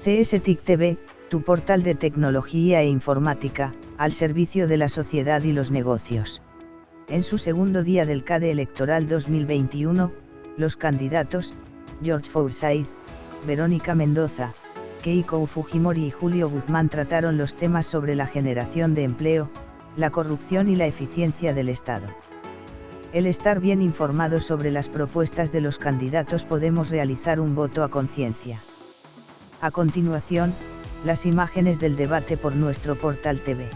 CSTIC TV, tu portal de tecnología e informática, al servicio de la sociedad y los negocios. En su segundo día del CADE electoral 2021, los candidatos, George Forsyth, Verónica Mendoza, Keiko Fujimori y Julio Guzmán trataron los temas sobre la generación de empleo, la corrupción y la eficiencia del Estado. El estar bien informados sobre las propuestas de los candidatos podemos realizar un voto a conciencia. A continuación, las imágenes del debate por nuestro portal TV.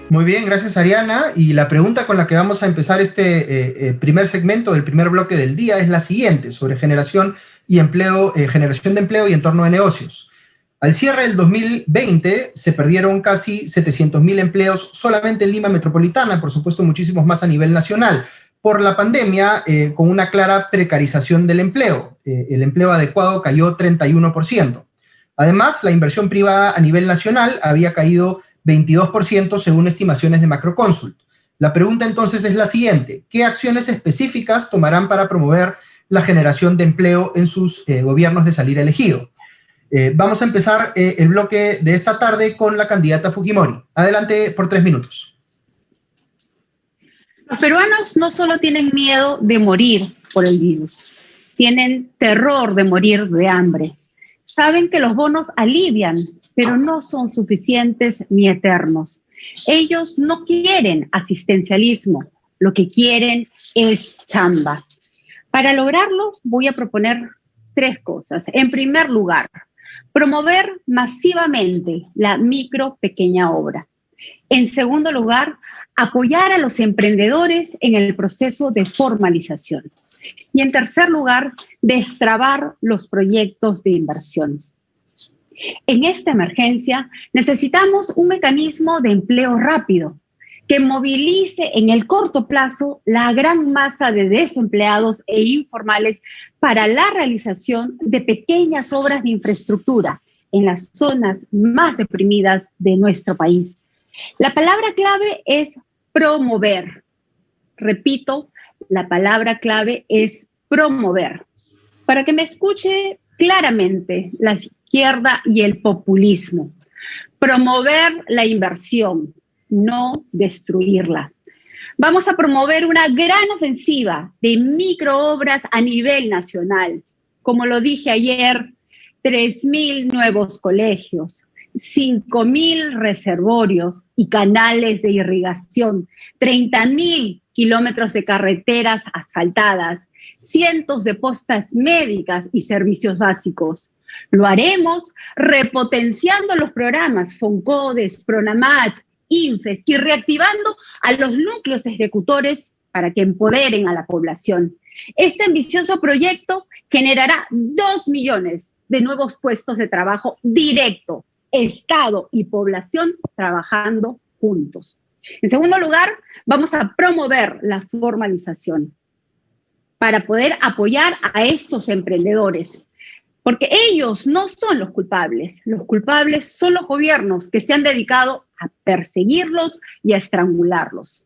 Muy bien, gracias Ariana. Y la pregunta con la que vamos a empezar este primer segmento del primer bloque del día es la siguiente, sobre generación de empleo y entorno de negocios. Al cierre del 2020 se perdieron casi 700.000 empleos solamente en Lima metropolitana, por supuesto muchísimos más a nivel nacional, por la pandemia, con una clara precarización del empleo. El empleo adecuado cayó 31%. Además, la inversión privada a nivel nacional había caído 22% según estimaciones de Macroconsult. La pregunta entonces es la siguiente: ¿qué acciones específicas tomarán para promover la generación de empleo en sus gobiernos de salir elegido? Vamos a empezar el bloque de esta tarde con la candidata Fujimori. Adelante por 3 minutos. Los peruanos no solo tienen miedo de morir por el virus, tienen terror de morir de hambre. Saben que los bonos alivian, pero no son suficientes ni eternos. Ellos no quieren asistencialismo, lo que quieren es chamba. Para lograrlo, voy a proponer 3 cosas. En primer lugar, promover masivamente la pequeña obra. En segundo lugar, apoyar a los emprendedores en el proceso de formalización. Y en tercer lugar, destrabar los proyectos de inversión. En esta emergencia necesitamos un mecanismo de empleo rápido que movilice en el corto plazo la gran masa de desempleados e informales para la realización de pequeñas obras de infraestructura en las zonas más deprimidas de nuestro país. La palabra clave es promover. Repito, la palabra clave es promover. Para que me escuche claramente la izquierda y el populismo. Promover la inversión, no destruirla. Vamos a promover una gran ofensiva de microobras a nivel nacional. Como lo dije ayer, 3.000 nuevos colegios, 5.000 reservorios y canales de irrigación, 30.000 kilómetros de carreteras asfaltadas, cientos de postas médicas y servicios básicos. Lo haremos repotenciando los programas FONCODES, PRONAMACH, INFES y reactivando a los núcleos ejecutores para que empoderen a la población. Este ambicioso proyecto generará 2 millones de nuevos puestos de trabajo directo, Estado y población trabajando juntos. En segundo lugar, vamos a promover la formalización para poder apoyar a estos emprendedores, porque ellos no son los culpables son los gobiernos que se han dedicado a perseguirlos y a estrangularlos.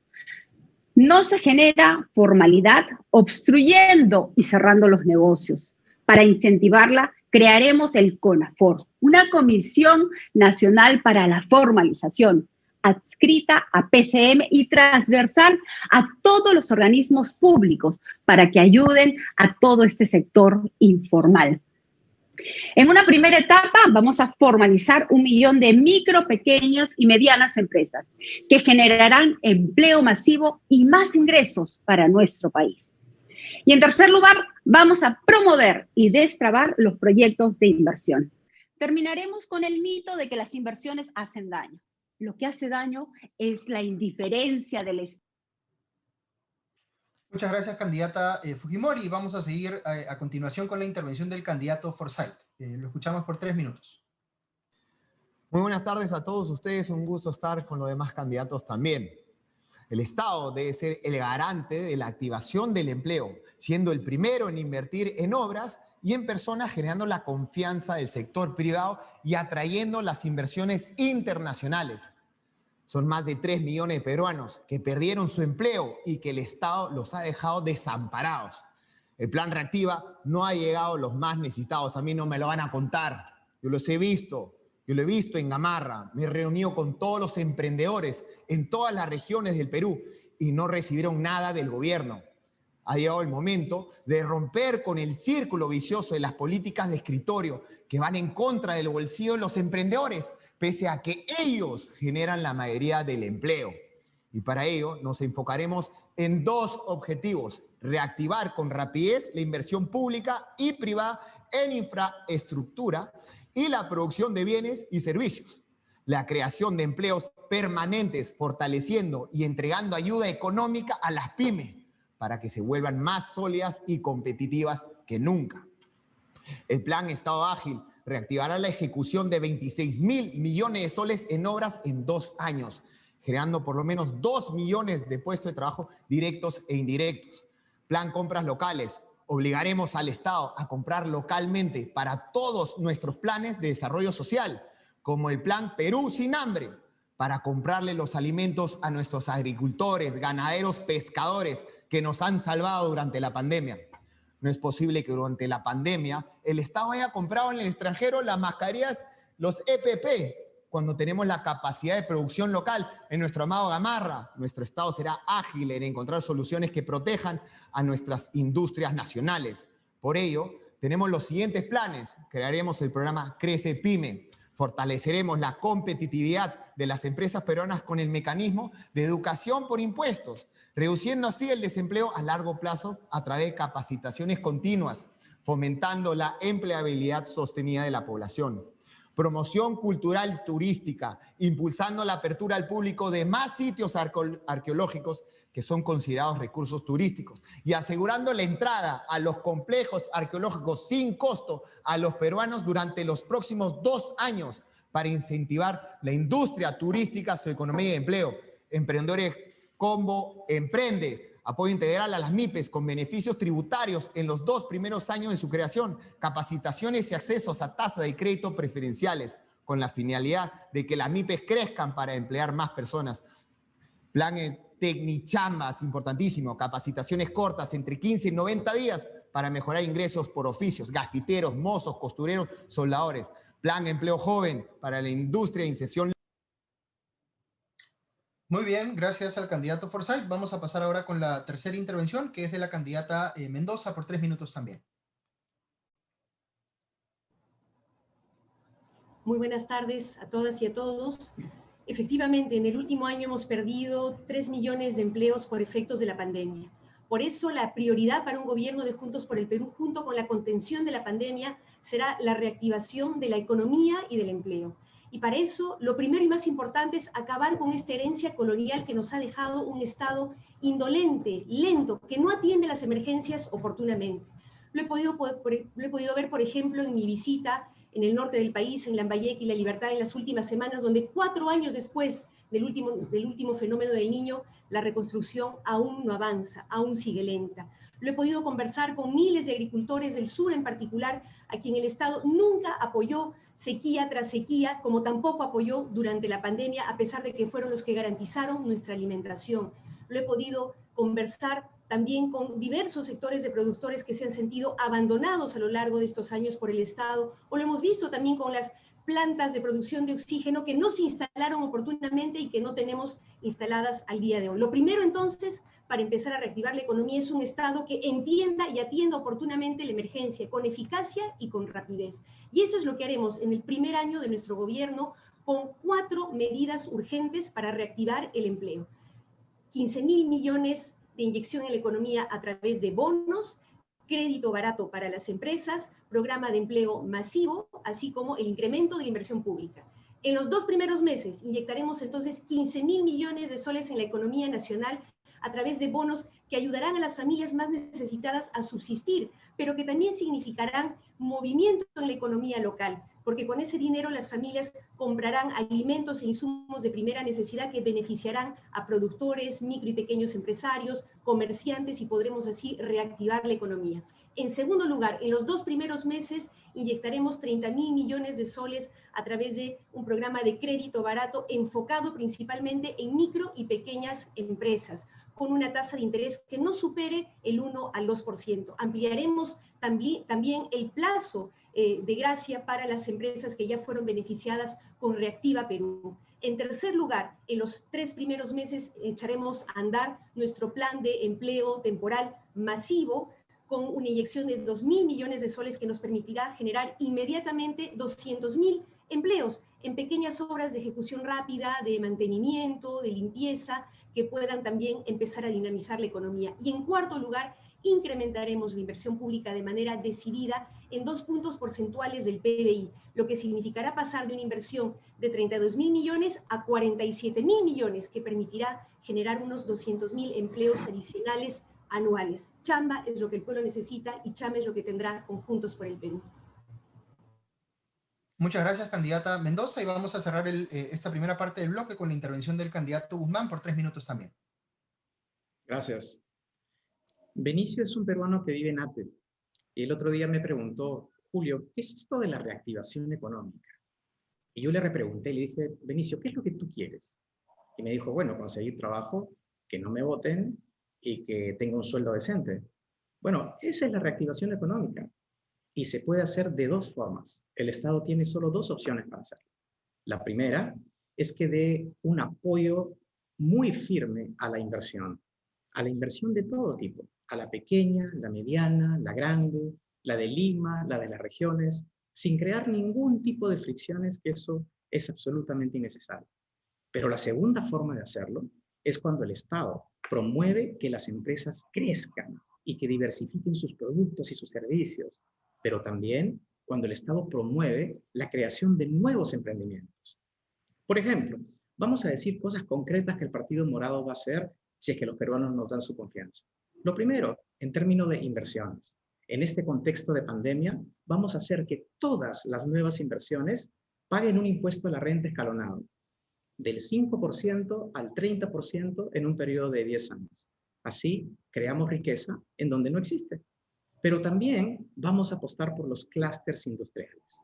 No se genera formalidad obstruyendo y cerrando los negocios. Para incentivarla, crearemos el CONAFOR, una Comisión Nacional para la Formalización, adscrita a PCM y transversal a todos los organismos públicos para que ayuden a todo este sector informal. En una primera etapa vamos a formalizar 1 millón de micro, pequeñas y medianas empresas que generarán empleo masivo y más ingresos para nuestro país. Y en tercer lugar, vamos a promover y destrabar los proyectos de inversión. Terminaremos con el mito de que las inversiones hacen daño. Lo que hace daño es la indiferencia del Estado. Muchas gracias, candidata Fujimori. Vamos a seguir a continuación con la intervención del candidato Forsyth. Lo escuchamos por 3 minutos. Muy buenas tardes a todos ustedes. Un gusto estar con los demás candidatos también. El Estado debe ser el garante de la activación del empleo, siendo el primero en invertir en obras y en personas, generando la confianza del sector privado y atrayendo las inversiones internacionales. Son más de 3 millones de peruanos que perdieron su empleo y que el Estado los ha dejado desamparados. El plan Reactiva no ha llegado a los más necesitados. A mí no me lo van a contar. yo los he visto. Yo lo he visto en Gamarra, me he reunido con todos los emprendedores en todas las regiones del Perú y no recibieron nada del gobierno. Ha llegado el momento de romper con el círculo vicioso de las políticas de escritorio que van en contra del bolsillo de los emprendedores, pese a que ellos generan la mayoría del empleo. Y para ello nos enfocaremos en dos objetivos: reactivar con rapidez la inversión pública y privada en infraestructura y la producción de bienes y servicios, la creación de empleos permanentes, fortaleciendo y entregando ayuda económica a las pymes para que se vuelvan más sólidas y competitivas que nunca. El Plan Estado Ágil reactivará la ejecución de 26.000 millones de soles en obras en 2 años, generando por lo menos 2 millones de puestos de trabajo directos e indirectos. Plan Compras Locales. Obligaremos al Estado a comprar localmente para todos nuestros planes de desarrollo social, como el Plan Perú Sin Hambre, para comprarle los alimentos a nuestros agricultores, ganaderos, pescadores que nos han salvado durante la pandemia. No es posible que durante la pandemia el Estado haya comprado en el extranjero las mascarillas, los EPP, cuando tenemos la capacidad de producción local en nuestro amado Gamarra. Nuestro Estado será ágil en encontrar soluciones que protejan a nuestras industrias nacionales. Por ello, tenemos los siguientes planes. Crearemos el programa Crece Pyme. Fortaleceremos la competitividad de las empresas peruanas con el mecanismo de educación por impuestos, reduciendo así el desempleo a largo plazo a través de capacitaciones continuas, fomentando la empleabilidad sostenida de la población. Promoción cultural turística, impulsando la apertura al público de más sitios arqueológicos que son considerados recursos turísticos y asegurando la entrada a los complejos arqueológicos sin costo a los peruanos durante los próximos 2 años para incentivar la industria turística, su economía y empleo. Emprendedores Combo Emprende. Apoyo integral a las MIPES con beneficios tributarios en los 2 primeros años de su creación, capacitaciones y accesos a tasas de crédito preferenciales, con la finalidad de que las MIPES crezcan para emplear más personas. Plan Tecnichambas, importantísimo, capacitaciones cortas entre 15 y 90 días para mejorar ingresos por oficios, gafiteros, mozos, costureros, soldadores. Plan Empleo Joven para la industria de inserción. Muy bien, gracias al candidato Forsyth. Vamos a pasar ahora con la tercera intervención, que es de la candidata Mendoza, por 3 minutos también. Muy buenas tardes a todas y a todos. Efectivamente, en el último año hemos perdido 3 millones de empleos por efectos de la pandemia. Por eso, la prioridad para un gobierno de Juntos por el Perú, junto con la contención de la pandemia, será la reactivación de la economía y del empleo. Y para eso, lo primero y más importante es acabar con esta herencia colonial que nos ha dejado un Estado indolente, lento, que no atiende las emergencias oportunamente. Lo he podido ver, por ejemplo, en mi visita en el norte del país, en Lambayeque y La Libertad, en las últimas semanas, donde 4 años después del último fenómeno del Niño, la reconstrucción aún no avanza, aún sigue lenta. Lo he podido conversar con miles de agricultores del sur en particular, a quien el Estado nunca apoyó sequía tras sequía, como tampoco apoyó durante la pandemia, a pesar de que fueron los que garantizaron nuestra alimentación. Lo he podido conversar también con diversos sectores de productores que se han sentido abandonados a lo largo de estos años por el Estado, o lo hemos visto también con las plantas de producción de oxígeno que no se instalaron oportunamente y que no tenemos instaladas al día de hoy. Lo primero, entonces, para empezar a reactivar la economía es un Estado que entienda y atienda oportunamente la emergencia, con eficacia y con rapidez. Y eso es lo que haremos en el primer año de nuestro gobierno, con 4 medidas urgentes para reactivar el empleo. 15.000 millones de inyección en la economía a través de bonos, crédito barato para las empresas, programa de empleo masivo, así como el incremento de la inversión pública. En los 2 primeros meses inyectaremos entonces 15.000 millones de soles en la economía nacional a través de bonos que ayudarán a las familias más necesitadas a subsistir, pero que también significarán movimiento en la economía local, porque con ese dinero las familias comprarán alimentos e insumos de primera necesidad que beneficiarán a productores, micro y pequeños empresarios, comerciantes, y podremos así reactivar la economía. En segundo lugar, en los 2 primeros meses inyectaremos 30.000 millones de soles a través de un programa de crédito barato enfocado principalmente en micro y pequeñas empresas, con una tasa de interés que no supere el 1 al 2%. Ampliaremos también el plazo de gracia para las empresas que ya fueron beneficiadas con Reactiva Perú. En tercer lugar, en los 3 primeros meses echaremos a andar nuestro plan de empleo temporal masivo con una inyección de 2.000 millones de soles que nos permitirá generar inmediatamente 200.000 empleos en pequeñas obras de ejecución rápida, de mantenimiento, de limpieza, que puedan también empezar a dinamizar la economía. Y en cuarto lugar, incrementaremos la inversión pública de manera decidida en 2 puntos porcentuales del PBI, lo que significará pasar de una inversión de 32.000 millones a 47.000 millones, que permitirá generar unos 200.000 empleos adicionales anuales. Chamba es lo que el pueblo necesita y chamba es lo que tendrá Juntos por el Perú. Muchas gracias, candidata Mendoza, y vamos a cerrar esta primera parte del bloque con la intervención del candidato Guzmán por 3 minutos también. Gracias. Benicio es un peruano que vive en Ate. Y el otro día me preguntó, Julio, ¿qué es esto de la reactivación económica? Y yo le repregunté, le dije, Benicio, ¿qué es lo que tú quieres? Y me dijo, bueno, conseguir trabajo, que no me voten y que tenga un sueldo decente. Bueno, esa es la reactivación económica. Y se puede hacer de 2 formas. El Estado tiene solo 2 opciones para hacerlo. La primera es que dé un apoyo muy firme a la inversión de todo tipo, a la pequeña, la mediana, la grande, la de Lima, la de las regiones, sin crear ningún tipo de fricciones, que eso es absolutamente innecesario. Pero la segunda forma de hacerlo es cuando el Estado promueve que las empresas crezcan y que diversifiquen sus productos y sus servicios, pero también cuando el Estado promueve la creación de nuevos emprendimientos. Por ejemplo, vamos a decir cosas concretas que el Partido Morado va a hacer si es que los peruanos nos dan su confianza. Lo primero, en términos de inversiones. En este contexto de pandemia, vamos a hacer que todas las nuevas inversiones paguen un impuesto a la renta escalonado, del 5% al 30% en un periodo de 10 años. Así, creamos riqueza en donde no existe. Pero también vamos a apostar por los clústeres industriales.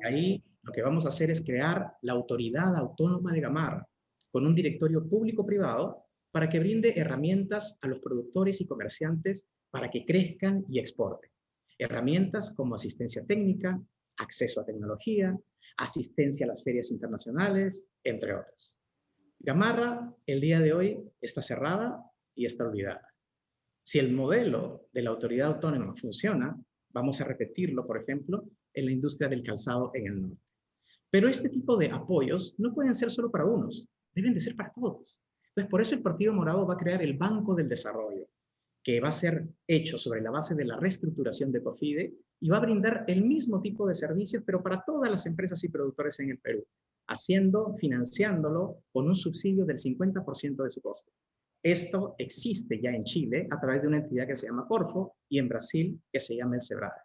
Ahí lo que vamos a hacer es crear la Autoridad Autónoma de Gamarra, con un directorio público-privado para que brinde herramientas a los productores y comerciantes para que crezcan y exporten. Herramientas como asistencia técnica, acceso a tecnología, asistencia a las ferias internacionales, entre otros. Gamarra, el día de hoy, está cerrada y está olvidada. Si el modelo de la autoridad autónoma funciona, vamos a repetirlo, por ejemplo, en la industria del calzado en el norte. Pero este tipo de apoyos no pueden ser solo para unos, deben de ser para todos. Entonces, por eso el Partido Morado va a crear el Banco del Desarrollo, que va a ser hecho sobre la base de la reestructuración de COFIDE y va a brindar el mismo tipo de servicios, pero para todas las empresas y productores en el Perú, financiándolo con un subsidio del 50% de su costo. Esto existe ya en Chile a través de una entidad que se llama Corfo y en Brasil que se llama el SEBRAE.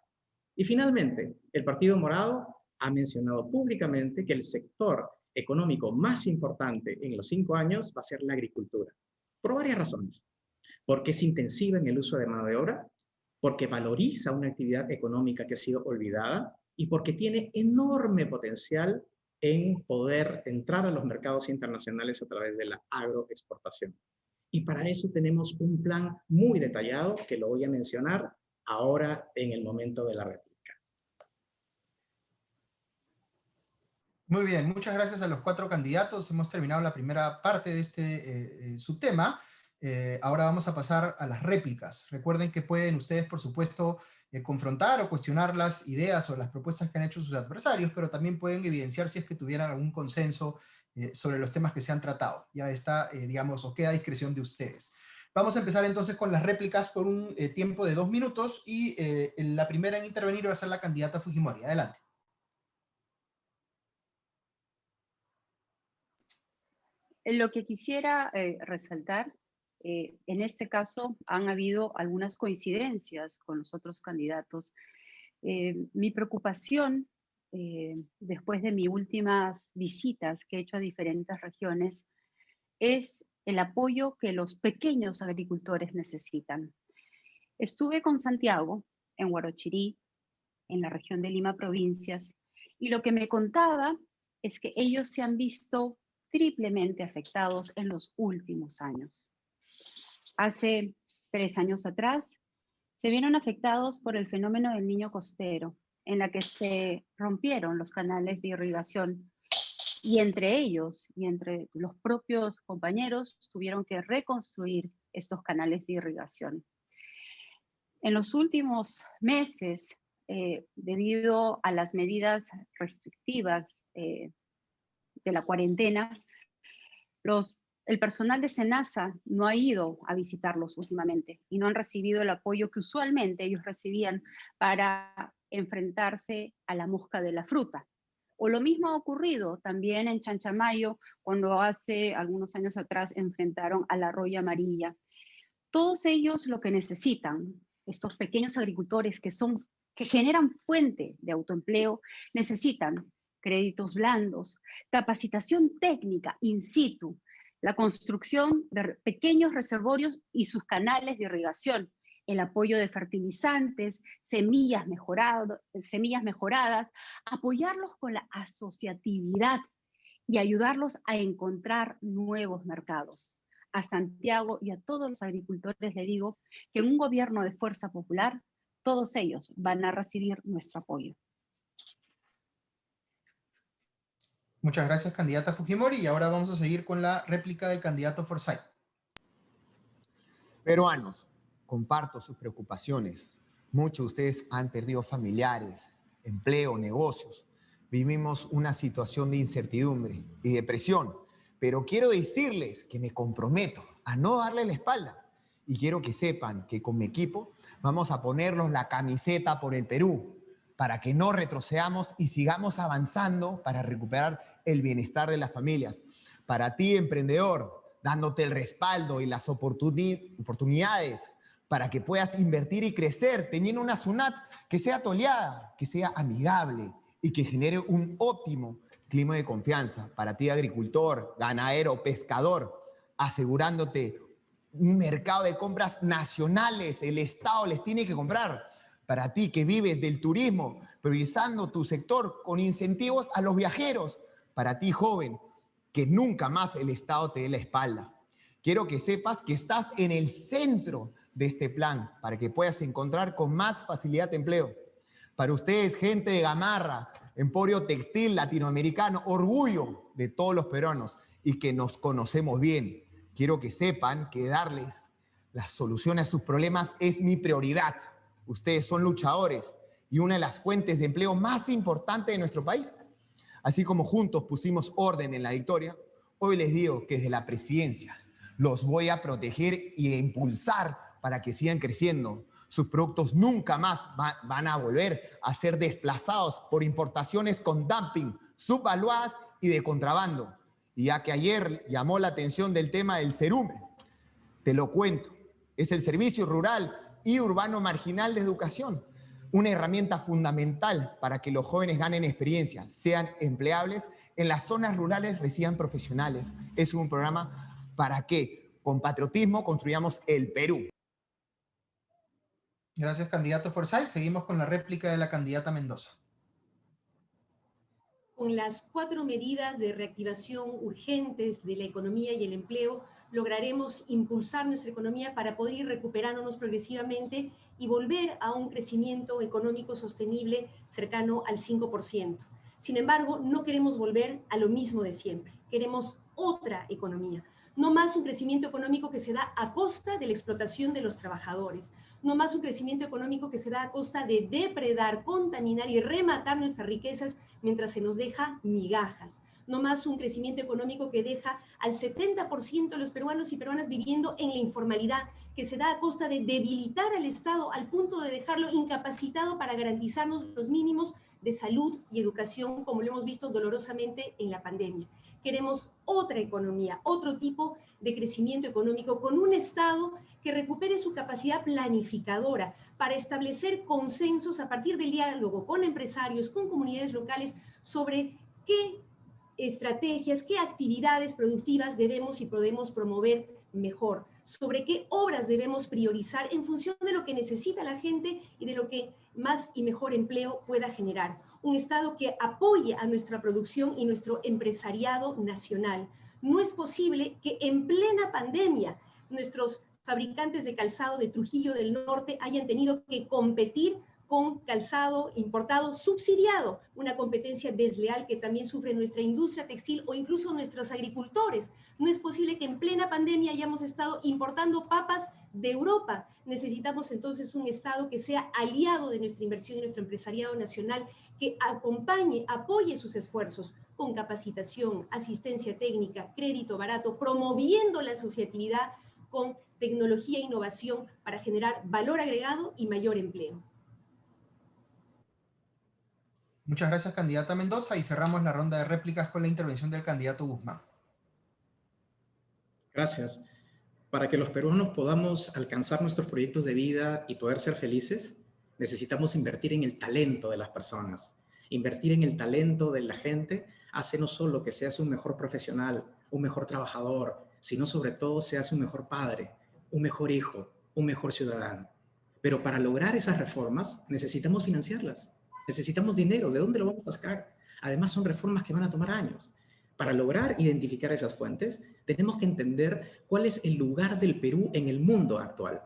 Y finalmente, el Partido Morado ha mencionado públicamente que el sector económico más importante en los 5 años va a ser la agricultura, por varias razones. Porque es intensiva en el uso de mano de obra, porque valoriza una actividad económica que ha sido olvidada y porque tiene enorme potencial en poder entrar a los mercados internacionales a través de la agroexportación. Y para eso tenemos un plan muy detallado que lo voy a mencionar ahora en el momento de la réplica. Muy bien, muchas gracias a los 4 candidatos. Hemos terminado la primera parte de este subtema. Ahora vamos a pasar a las réplicas. Recuerden que pueden ustedes, por supuesto, confrontar o cuestionar las ideas o las propuestas que han hecho sus adversarios, pero también pueden evidenciar si es que tuvieran algún consenso sobre los temas que se han tratado. Ya está, digamos, o queda a discreción de ustedes. Vamos a empezar entonces con las réplicas por un tiempo de 2 minutos y la primera en intervenir va a ser la candidata Fujimori. Adelante. Lo que quisiera resaltar, en este caso han habido algunas coincidencias con los otros candidatos. Mi preocupación, después de mis últimas visitas que he hecho a diferentes regiones, es el apoyo que los pequeños agricultores necesitan. Estuve con Santiago, en Huarochirí, en la región de Lima Provincias, y lo que me contaba es que ellos se han visto triplemente afectados en los últimos años. hace 3 años atrás, se vieron afectados por el fenómeno del niño costero, en la que se rompieron los canales de irrigación y entre ellos y entre los propios compañeros tuvieron que reconstruir estos canales de irrigación. En los últimos meses, debido a las medidas restrictivas de la cuarentena, el personal de SENASA no ha ido a visitarlos últimamente y no han recibido el apoyo que usualmente ellos recibían para enfrentarse a la mosca de la fruta. O lo mismo ha ocurrido también en Chanchamayo, cuando hace algunos años atrás enfrentaron a la roya amarilla. Todos ellos lo que necesitan, estos pequeños agricultores que generan fuente de autoempleo, necesitan créditos blandos, capacitación técnica in situ, la construcción de pequeños reservorios y sus canales de irrigación, el apoyo de fertilizantes, semillas mejoradas, apoyarlos con la asociatividad y ayudarlos a encontrar nuevos mercados. A Santiago y a todos los agricultores le digo que en un gobierno de fuerza popular, todos ellos van a recibir nuestro apoyo. Muchas gracias, candidata Fujimori. Y ahora vamos a seguir con la réplica del candidato Forsyth. Peruanos, comparto sus preocupaciones. Muchos de ustedes han perdido familiares, empleo, negocios. Vivimos una situación de incertidumbre y depresión. Pero quiero decirles que me comprometo a no darle la espalda. Y quiero que sepan que con mi equipo vamos a ponernos la camiseta por el Perú para que no retrocedamos y sigamos avanzando para recuperar el bienestar de las familias. Para ti, emprendedor, dándote el respaldo y las oportunidades para que puedas invertir y crecer, teniendo una SUNAT que sea toleada, que sea amigable y que genere un óptimo clima de confianza. Para ti, agricultor, ganadero, pescador, asegurándote un mercado de compras nacionales, el Estado les tiene que comprar. Para ti que vives del turismo, priorizando tu sector con incentivos a los viajeros. Para ti, joven, que nunca más el Estado te dé la espalda. Quiero que sepas que estás en el centro de este plan para que puedas encontrar con más facilidad empleo. Para ustedes, gente de Gamarra, emporio textil latinoamericano, orgullo de todos los peruanos y que nos conocemos bien. Quiero que sepan que darles las soluciones a sus problemas es mi prioridad. Ustedes son luchadores y una de las fuentes de empleo más importantes de nuestro país. Así como juntos pusimos orden en la victoria, hoy les digo que desde la presidencia los voy a proteger y a impulsar para que sigan creciendo. Sus productos nunca más van a volver a ser desplazados por importaciones con dumping, subvaluadas y de contrabando. Y ya que ayer llamó la atención del tema del Cerume, te lo cuento, es el Servicio Rural y Urbano Marginal de Educación, una herramienta fundamental para que los jóvenes ganen experiencia, sean empleables, en las zonas rurales reciban profesionales. Es un programa para que con patriotismo construyamos el Perú. Gracias, candidato Forsyth. Seguimos con la réplica de la candidata Mendoza. Con las 4 medidas de reactivación urgentes de la economía y el empleo, lograremos impulsar nuestra economía para poder ir recuperándonos progresivamente y volver a un crecimiento económico sostenible cercano al 5%. Sin embargo, no queremos volver a lo mismo de siempre. Queremos otra economía. No más un crecimiento económico que se da a costa de la explotación de los trabajadores. No más un crecimiento económico que se da a costa de depredar, contaminar y rematar nuestras riquezas mientras se nos deja migajas. No más un crecimiento económico que deja al 70% de los peruanos y peruanas viviendo en la informalidad, que se da a costa de debilitar al Estado al punto de dejarlo incapacitado para garantizarnos los mínimos de salud y educación, como lo hemos visto dolorosamente en la pandemia. Queremos otra economía, otro tipo de crecimiento económico con un Estado que recupere su capacidad planificadora para establecer consensos a partir del diálogo con empresarios, con comunidades locales sobre qué estrategias, qué actividades productivas debemos y podemos promover mejor, sobre qué obras debemos priorizar en función de lo que necesita la gente y de lo que más y mejor empleo pueda generar. Un Estado que apoye a nuestra producción y nuestro empresariado nacional. No es posible que en plena pandemia nuestros fabricantes de calzado de Trujillo del Norte hayan tenido que competir con calzado importado subsidiado, una competencia desleal que también sufre nuestra industria textil o incluso nuestros agricultores. No es posible que en plena pandemia hayamos estado importando papas de Europa. Necesitamos entonces un Estado que sea aliado de nuestra inversión y nuestro empresariado nacional, que acompañe, apoye sus esfuerzos con capacitación, asistencia técnica, crédito barato, promoviendo la asociatividad con tecnología e innovación para generar valor agregado y mayor empleo. Muchas gracias, candidata Mendoza, y cerramos la ronda de réplicas con la intervención del candidato Guzmán. Gracias. Para que los peruanos podamos alcanzar nuestros proyectos de vida y poder ser felices, necesitamos invertir en el talento de las personas. Invertir en el talento de la gente hace no solo que seas un mejor profesional, un mejor trabajador, sino sobre todo seas un mejor padre, un mejor hijo, un mejor ciudadano. Pero para lograr esas reformas necesitamos financiarlas. Necesitamos dinero. ¿De dónde lo vamos a sacar? Además, son reformas que van a tomar años. Para lograr identificar esas fuentes, tenemos que entender cuál es el lugar del Perú en el mundo actual.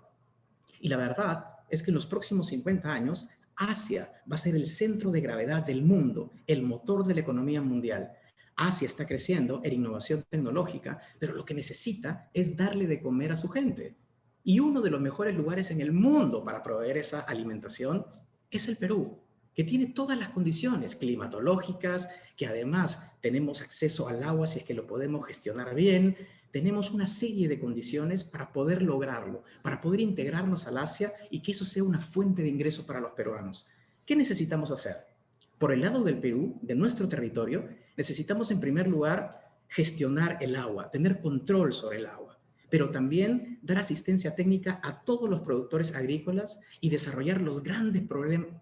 Y la verdad es que en los próximos 50 años, Asia va a ser el centro de gravedad del mundo, el motor de la economía mundial. Asia está creciendo en innovación tecnológica, pero lo que necesita es darle de comer a su gente. Y uno de los mejores lugares en el mundo para proveer esa alimentación es el Perú, que tiene todas las condiciones climatológicas, que además tenemos acceso al agua si es que lo podemos gestionar bien. Tenemos una serie de condiciones para poder lograrlo, para poder integrarnos al Asia y que eso sea una fuente de ingresos para los peruanos. ¿Qué necesitamos hacer? Por el lado del Perú, de nuestro territorio, necesitamos en primer lugar gestionar el agua, tener control sobre el agua, pero también dar asistencia técnica a todos los productores agrícolas y desarrollar los grandes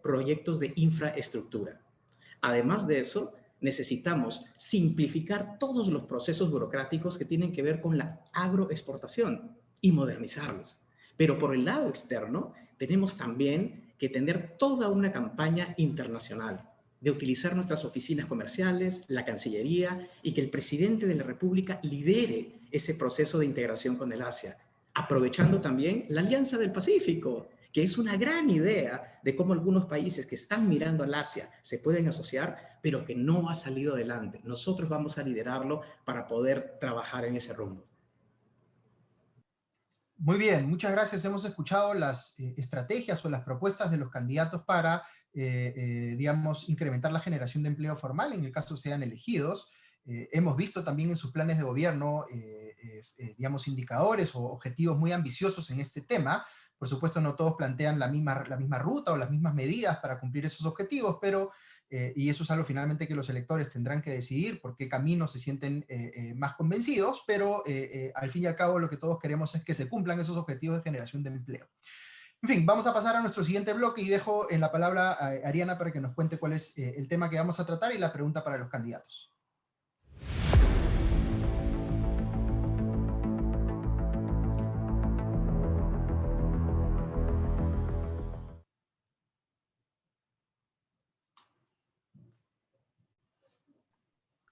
proyectos de infraestructura. Además de eso, necesitamos simplificar todos los procesos burocráticos que tienen que ver con la agroexportación y modernizarlos. Pero por el lado externo, tenemos también que tener toda una campaña internacional de utilizar nuestras oficinas comerciales, la Cancillería, y que el presidente de la República lidere ese proceso de integración con el Asia, aprovechando también la Alianza del Pacífico, que es una gran idea de cómo algunos países que están mirando al Asia se pueden asociar, pero que no ha salido adelante. Nosotros vamos a liderarlo para poder trabajar en ese rumbo. Muy bien, muchas gracias. Hemos escuchado las estrategias o las propuestas de los candidatos para, digamos, incrementar la generación de empleo formal, en el caso sean elegidos. Hemos visto también en sus planes de gobierno, digamos, indicadores o objetivos muy ambiciosos en este tema. Por supuesto, no todos plantean la misma ruta o las mismas medidas para cumplir esos objetivos, pero, y eso es algo finalmente que los electores tendrán que decidir por qué camino se sienten más convencidos, pero al fin y al cabo lo que todos queremos es que se cumplan esos objetivos de generación de empleo. En fin, vamos a pasar a nuestro siguiente bloque y dejo en la palabra a Ariana para que nos cuente cuál es el tema que vamos a tratar y la pregunta para los candidatos.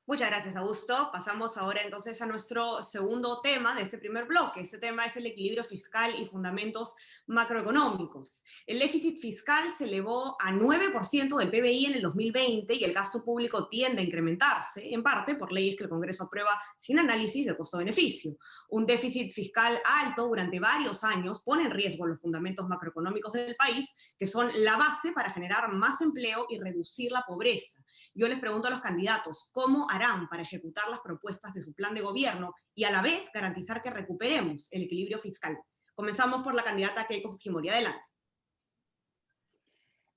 Muchas gracias, Augusto. Pasamos ahora entonces a nuestro segundo tema de este primer bloque. Este tema es el equilibrio fiscal y fundamentos macroeconómicos. El déficit fiscal se elevó a 9% del PBI en el 2020 y el gasto público tiende a incrementarse, en parte por leyes que el Congreso aprueba sin análisis de costo-beneficio. Un déficit fiscal alto durante varios años pone en riesgo los fundamentos macroeconómicos del país, que son la base para generar más empleo y reducir la pobreza. Yo les pregunto a los candidatos, ¿cómo harán para ejecutar las propuestas de su plan de gobierno y a la vez garantizar que recuperemos el equilibrio fiscal? Comenzamos por la candidata Keiko Fujimori. Adelante.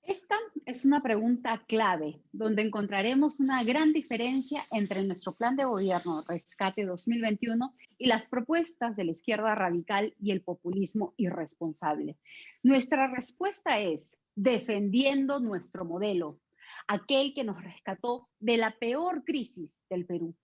Esta es una pregunta clave, donde encontraremos una gran diferencia entre nuestro plan de gobierno Rescate 2021 y las propuestas de la izquierda radical y el populismo irresponsable. Nuestra respuesta es defendiendo nuestro modelo, aquel que nos rescató de la peor crisis del Perú,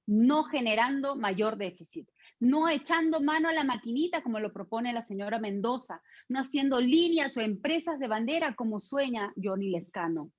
no generando mayor déficit, no echando mano a la maquinita como lo propone la señora Mendoza, no haciendo líneas o empresas de bandera como sueña Johnny Lescano.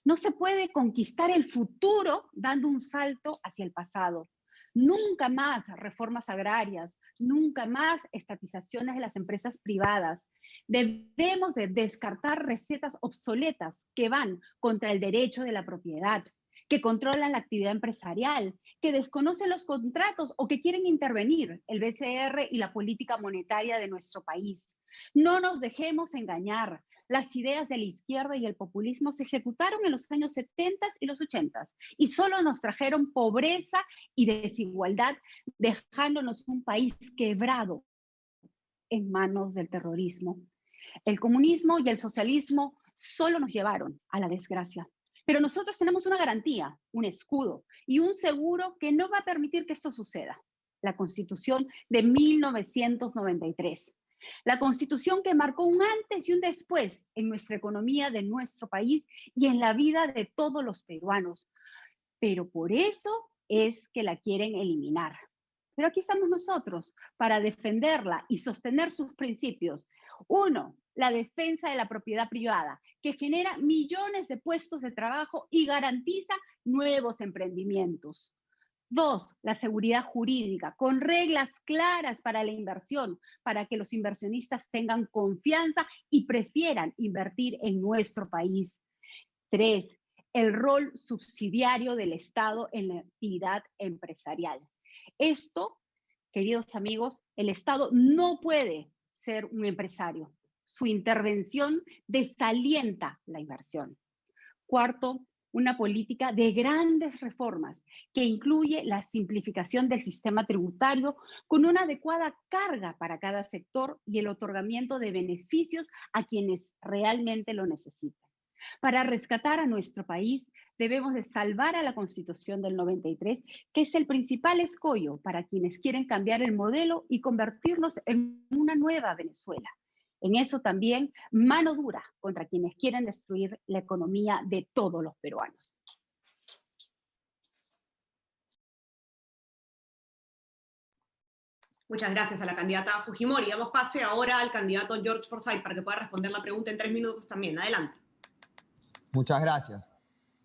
No se puede conquistar el futuro dando un salto hacia el pasado. Nunca más reformas agrarias, Nunca más estatizaciones de las empresas privadas. Debemos de descartar recetas obsoletas que van contra el derecho de la propiedad, que controlan la actividad empresarial, que desconocen los contratos o que quieren intervenir el BCR y la política monetaria de nuestro país. No nos dejemos engañar. Las ideas de la izquierda y el populismo se ejecutaron en los años 70 y los 80 y solo nos trajeron pobreza y desigualdad, dejándonos un país quebrado en manos del terrorismo. El comunismo y el socialismo solo nos llevaron a la desgracia. Pero nosotros tenemos una garantía, un escudo y un seguro que no va a permitir que esto suceda. La Constitución de 1993. La Constitución que marcó un antes y un después en nuestra economía de nuestro país y en la vida de todos los peruanos. Pero por eso es que la quieren eliminar. Pero aquí estamos nosotros para defenderla y sostener sus principios. Uno, la defensa de la propiedad privada, que genera millones de puestos de trabajo y garantiza nuevos emprendimientos. Dos, la seguridad jurídica, con reglas claras para la inversión, para que los inversionistas tengan confianza y prefieran invertir en nuestro país. Tres, el rol subsidiario del Estado en la actividad empresarial. Esto, queridos amigos, el Estado no puede ser un empresario. Su intervención desalienta la inversión. Cuarto, una política de grandes reformas que incluye la simplificación del sistema tributario con una adecuada carga para cada sector y el otorgamiento de beneficios a quienes realmente lo necesitan. Para rescatar a nuestro país, debemos de salvar a la Constitución del 93, que es el principal escollo para quienes quieren cambiar el modelo y convertirnos en una nueva Venezuela. En eso también, mano dura contra quienes quieren destruir la economía de todos los peruanos. Muchas gracias a la candidata Fujimori. Damos pase ahora al candidato George Forsyth para que pueda responder la pregunta en 3 minutos también. Adelante. Muchas gracias.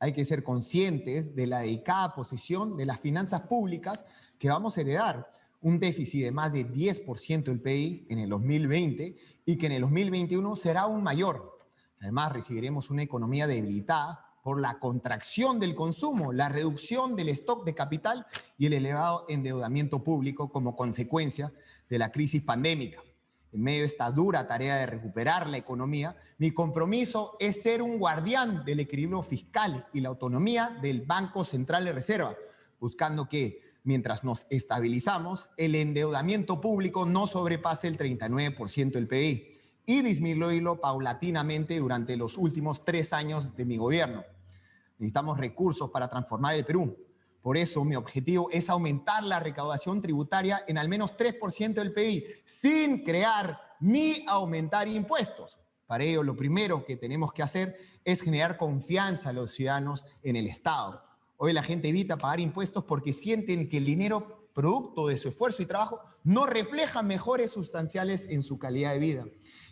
Hay que ser conscientes de la delicada posición de las finanzas públicas que vamos a heredar. Un déficit de más de 10% del PIB en el 2020 y que en el 2021 será aún mayor. Además, recibiremos una economía debilitada por la contracción del consumo, la reducción del stock de capital y el elevado endeudamiento público como consecuencia de la crisis pandémica. En medio de esta dura tarea de recuperar la economía, mi compromiso es ser un guardián del equilibrio fiscal y la autonomía del Banco Central de Reserva, buscando que, mientras nos estabilizamos, el endeudamiento público no sobrepase el 39% del PIB y disminuirlo paulatinamente durante los últimos 3 años de mi gobierno. Necesitamos recursos para transformar el Perú. Por eso mi objetivo es aumentar la recaudación tributaria en al menos 3% del PIB, sin crear ni aumentar impuestos. Para ello, lo primero que tenemos que hacer es generar confianza a los ciudadanos en el Estado. Hoy la gente evita pagar impuestos porque sienten que el dinero producto de su esfuerzo y trabajo no refleja mejoras sustanciales en su calidad de vida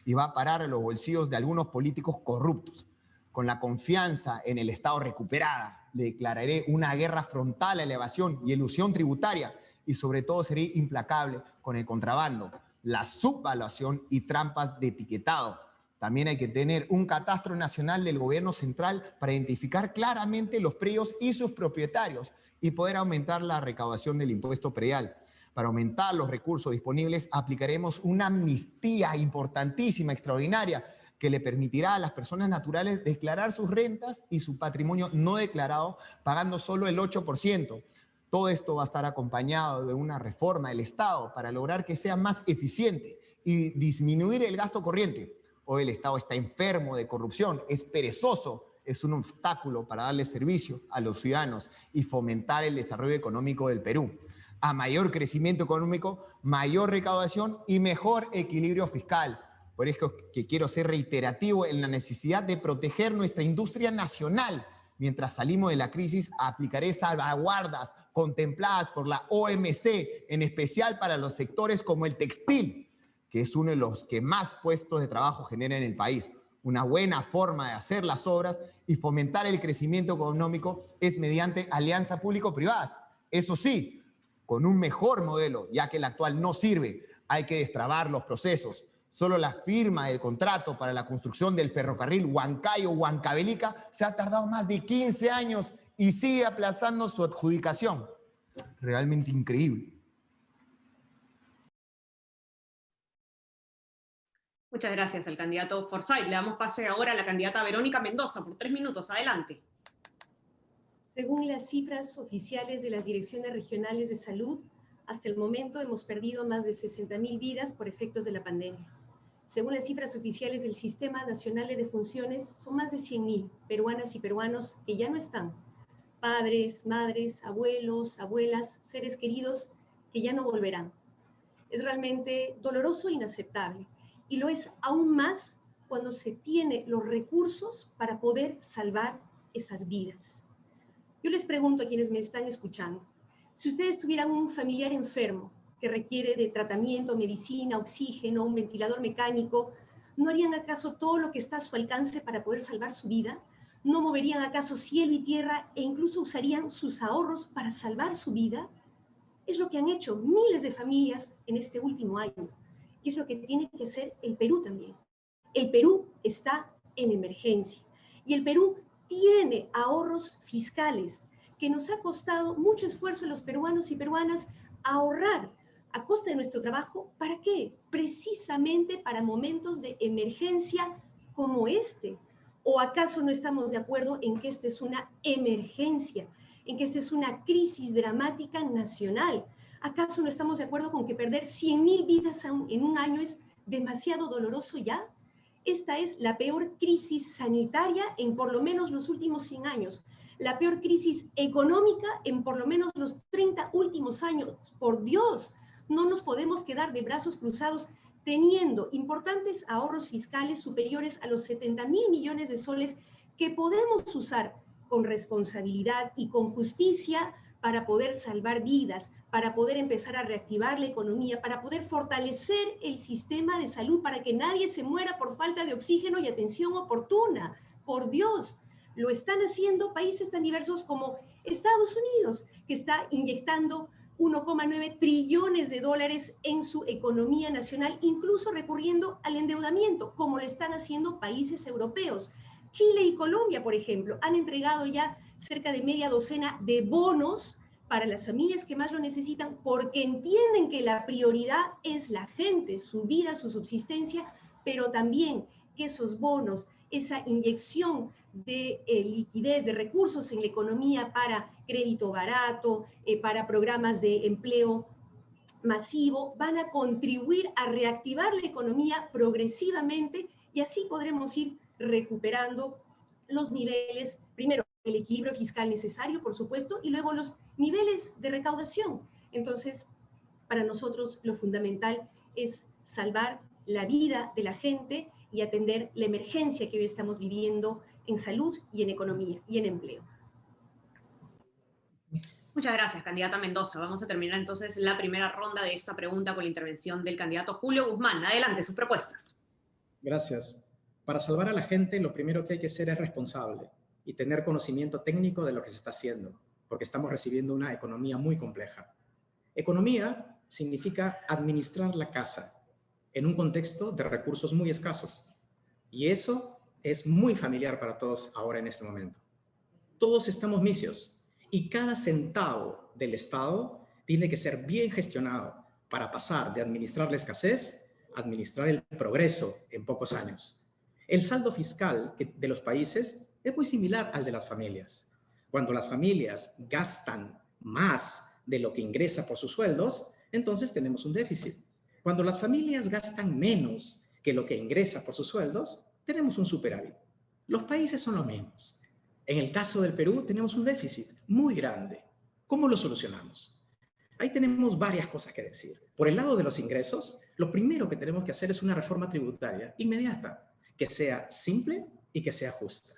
y va a parar a los bolsillos de algunos políticos corruptos. Con la confianza en el Estado recuperada, le declararé una guerra frontal a la evasión y elusión tributaria y sobre todo seré implacable con el contrabando, la subvaluación y trampas de etiquetado. También hay que tener un catastro nacional del gobierno central para identificar claramente los predios y sus propietarios y poder aumentar la recaudación del impuesto predial. Para aumentar los recursos disponibles, aplicaremos una amnistía importantísima, extraordinaria, que le permitirá a las personas naturales declarar sus rentas y su patrimonio no declarado, pagando solo el 8%. Todo esto va a estar acompañado de una reforma del Estado para lograr que sea más eficiente y disminuir el gasto corriente. Hoy el Estado está enfermo de corrupción, es perezoso, es un obstáculo para darle servicio a los ciudadanos y fomentar el desarrollo económico del Perú. A mayor crecimiento económico, mayor recaudación y mejor equilibrio fiscal. Por eso que quiero ser reiterativo en la necesidad de proteger nuestra industria nacional. Mientras salimos de la crisis, aplicaré salvaguardas contempladas por la OMC, en especial para los sectores como el textil, que es uno de los que más puestos de trabajo genera en el país. Una buena forma de hacer las obras y fomentar el crecimiento económico es mediante alianzas público-privadas. Eso sí, con un mejor modelo, ya que el actual no sirve. Hay que destrabar los procesos. Solo la firma del contrato para la construcción del ferrocarril Huancayo-Huancavelica se ha tardado más de 15 años y sigue aplazando su adjudicación. Realmente increíble. Muchas gracias al candidato Forsyth. Le damos pase ahora a la candidata Verónica Mendoza por 3 minutos. Adelante. Según las cifras oficiales de las direcciones regionales de salud, hasta el momento hemos perdido más de 60.000 vidas por efectos de la pandemia. Según las cifras oficiales del Sistema Nacional de Defunciones, son más de 100.000 peruanas y peruanos que ya no están. Padres, madres, abuelos, abuelas, seres queridos que ya no volverán. Es realmente doloroso e inaceptable. Y lo es aún más cuando se tiene los recursos para poder salvar esas vidas. Yo les pregunto a quienes me están escuchando, si ustedes tuvieran un familiar enfermo que requiere de tratamiento, medicina, oxígeno, un ventilador mecánico, ¿no harían acaso todo lo que está a su alcance para poder salvar su vida? ¿No moverían acaso cielo y tierra e incluso usarían sus ahorros para salvar su vida? Es lo que han hecho miles de familias en este último año. Y es lo que tiene que hacer el Perú también. El Perú está en emergencia. Y el Perú tiene ahorros fiscales que nos ha costado mucho esfuerzo a los peruanos y peruanas ahorrar a costa de nuestro trabajo. ¿Para qué? Precisamente para momentos de emergencia como este. ¿O acaso no estamos de acuerdo en que esta es una emergencia, en que esta es una crisis dramática nacional? ¿Acaso no estamos de acuerdo con que perder 100.000 vidas en un año es demasiado doloroso ya? Esta es la peor crisis sanitaria en por lo menos los últimos 100 años, la peor crisis económica en por lo menos los 30 últimos años. Por Dios, no nos podemos quedar de brazos cruzados teniendo importantes ahorros fiscales superiores a los 70.000 millones de soles que podemos usar con responsabilidad y con justicia para poder salvar vidas, para poder empezar a reactivar la economía, para poder fortalecer el sistema de salud, para que nadie se muera por falta de oxígeno y atención oportuna. Por Dios, lo están haciendo países tan diversos como Estados Unidos, que está inyectando 1,9 trillones de dólares en su economía nacional, incluso recurriendo al endeudamiento, como lo están haciendo países europeos. Chile y Colombia, por ejemplo, han entregado ya cerca de media docena de bonos para las familias que más lo necesitan, porque entienden que la prioridad es la gente, su vida, su subsistencia, pero también que esos bonos, esa inyección de liquidez, de recursos en la economía para crédito barato, para programas de empleo masivo, van a contribuir a reactivar la economía progresivamente y así podremos ir recuperando los niveles, primero el equilibrio fiscal necesario, por supuesto, y luego los niveles de recaudación. Entonces, para nosotros lo fundamental es salvar la vida de la gente y atender la emergencia que hoy estamos viviendo en salud y en economía y en empleo. Muchas gracias, candidata Mendoza. Vamos a terminar entonces la primera ronda de esta pregunta con la intervención del candidato Julio Guzmán. Adelante, sus propuestas. Gracias. Para salvar a la gente, lo primero que hay que ser es responsable y tener conocimiento técnico de lo que se está haciendo, porque estamos recibiendo una economía muy compleja. Economía significa administrar la casa en un contexto de recursos muy escasos. Y eso es muy familiar para todos ahora en este momento. Todos estamos misios y cada centavo del Estado tiene que ser bien gestionado para pasar de administrar la escasez a administrar el progreso en pocos años. El saldo fiscal de los países es muy similar al de las familias. Cuando las familias gastan más de lo que ingresa por sus sueldos, entonces tenemos un déficit. Cuando las familias gastan menos que lo que ingresa por sus sueldos, tenemos un superávit. Los países son lo menos. En el caso del Perú tenemos un déficit muy grande. ¿Cómo lo solucionamos? Ahí tenemos varias cosas que decir. Por el lado de los ingresos, lo primero que tenemos que hacer es una reforma tributaria inmediata, que sea simple y que sea justa.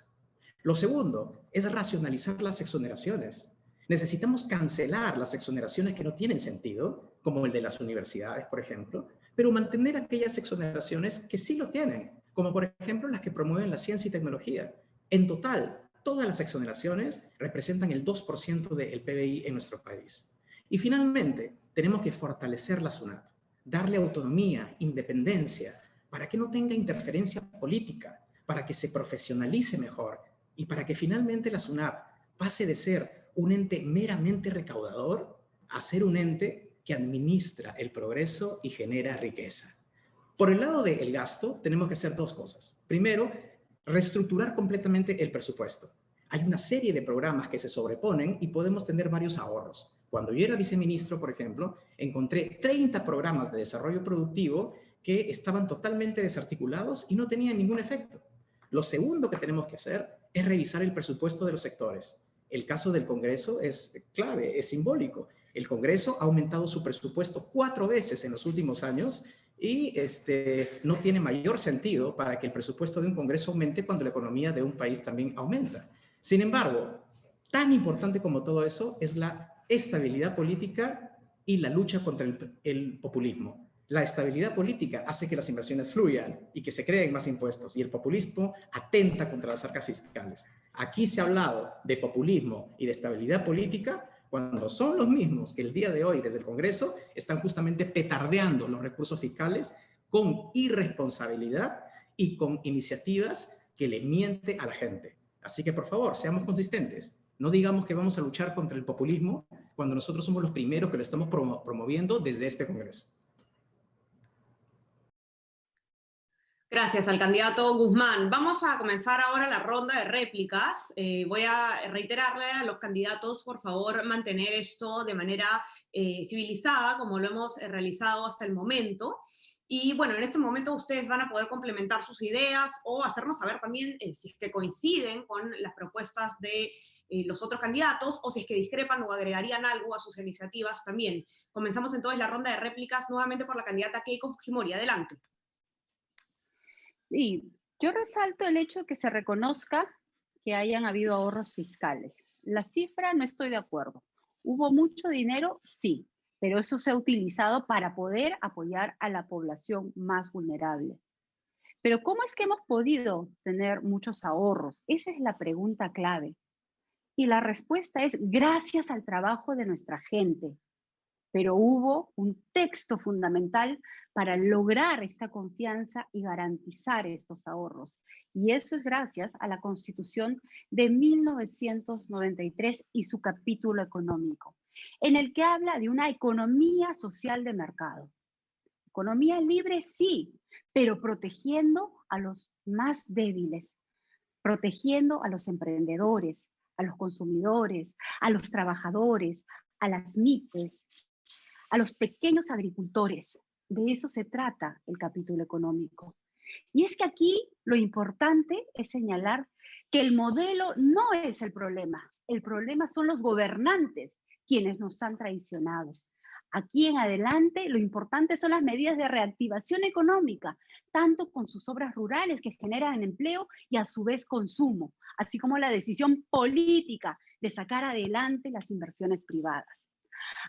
Lo segundo es racionalizar las exoneraciones. Necesitamos cancelar las exoneraciones que no tienen sentido, como el de las universidades, por ejemplo, pero mantener aquellas exoneraciones que sí lo tienen, como por ejemplo las que promueven la ciencia y tecnología. En total, todas las exoneraciones representan el 2% del PBI en nuestro país. Y finalmente, tenemos que fortalecer la SUNAT, darle autonomía, independencia, para que no tenga interferencia política, para que se profesionalice mejor y para que finalmente la SUNAT pase de ser un ente meramente recaudador a ser un ente que administra el progreso y genera riqueza. Por el lado del gasto, tenemos que hacer dos cosas. Primero, reestructurar completamente el presupuesto. Hay una serie de programas que se sobreponen y podemos tener varios ahorros. Cuando yo era viceministro, por ejemplo, encontré 30 programas de desarrollo productivo que estaban totalmente desarticulados y no tenían ningún efecto. Lo segundo que tenemos que hacer es revisar el presupuesto de los sectores. El caso del Congreso es clave, es simbólico. El Congreso ha aumentado su presupuesto 4 veces en los últimos años y no tiene mayor sentido para que el presupuesto de un Congreso aumente cuando la economía de un país también aumenta. Sin embargo, tan importante como todo eso es la estabilidad política y la lucha contra el populismo. La estabilidad política hace que las inversiones fluyan y que se creen más impuestos, y el populismo atenta contra las arcas fiscales. Aquí se ha hablado de populismo y de estabilidad política cuando son los mismos que el día de hoy desde el Congreso están justamente petardeando los recursos fiscales con irresponsabilidad y con iniciativas que le miente a la gente. Así que, por favor, seamos consistentes. No digamos que vamos a luchar contra el populismo cuando nosotros somos los primeros que lo estamos promoviendo desde este Congreso. Gracias al candidato Guzmán. Vamos a comenzar ahora la ronda de réplicas. Voy a reiterarle a los candidatos, por favor, mantener esto de manera civilizada, como lo hemos realizado hasta el momento. Y bueno, en este momento ustedes van a poder complementar sus ideas o hacernos saber también si es que coinciden con las propuestas de los otros candidatos o si es que discrepan o agregarían algo a sus iniciativas también. Comenzamos entonces la ronda de réplicas nuevamente por la candidata Keiko Fujimori. Adelante. Sí, yo resalto el hecho de que se reconozca que hayan habido ahorros fiscales. La cifra no estoy de acuerdo. ¿Hubo mucho dinero? Sí, pero eso se ha utilizado para poder apoyar a la población más vulnerable. Pero ¿cómo es que hemos podido tener muchos ahorros? Esa es la pregunta clave. Y la respuesta es gracias al trabajo de nuestra gente. Pero hubo un texto fundamental para lograr esta confianza y garantizar estos ahorros. Y eso es gracias a la Constitución de 1993 y su capítulo económico, en el que habla de una economía social de mercado. Economía libre, sí, pero protegiendo a los más débiles, protegiendo a los emprendedores, a los consumidores, a los trabajadores, a las MIPES, a los pequeños agricultores. De eso se trata el capítulo económico. Y es que aquí lo importante es señalar que el modelo no es el problema son los gobernantes quienes nos han traicionado. Aquí en adelante lo importante son las medidas de reactivación económica, tanto con sus obras rurales que generan empleo y a su vez consumo, así como la decisión política de sacar adelante las inversiones privadas.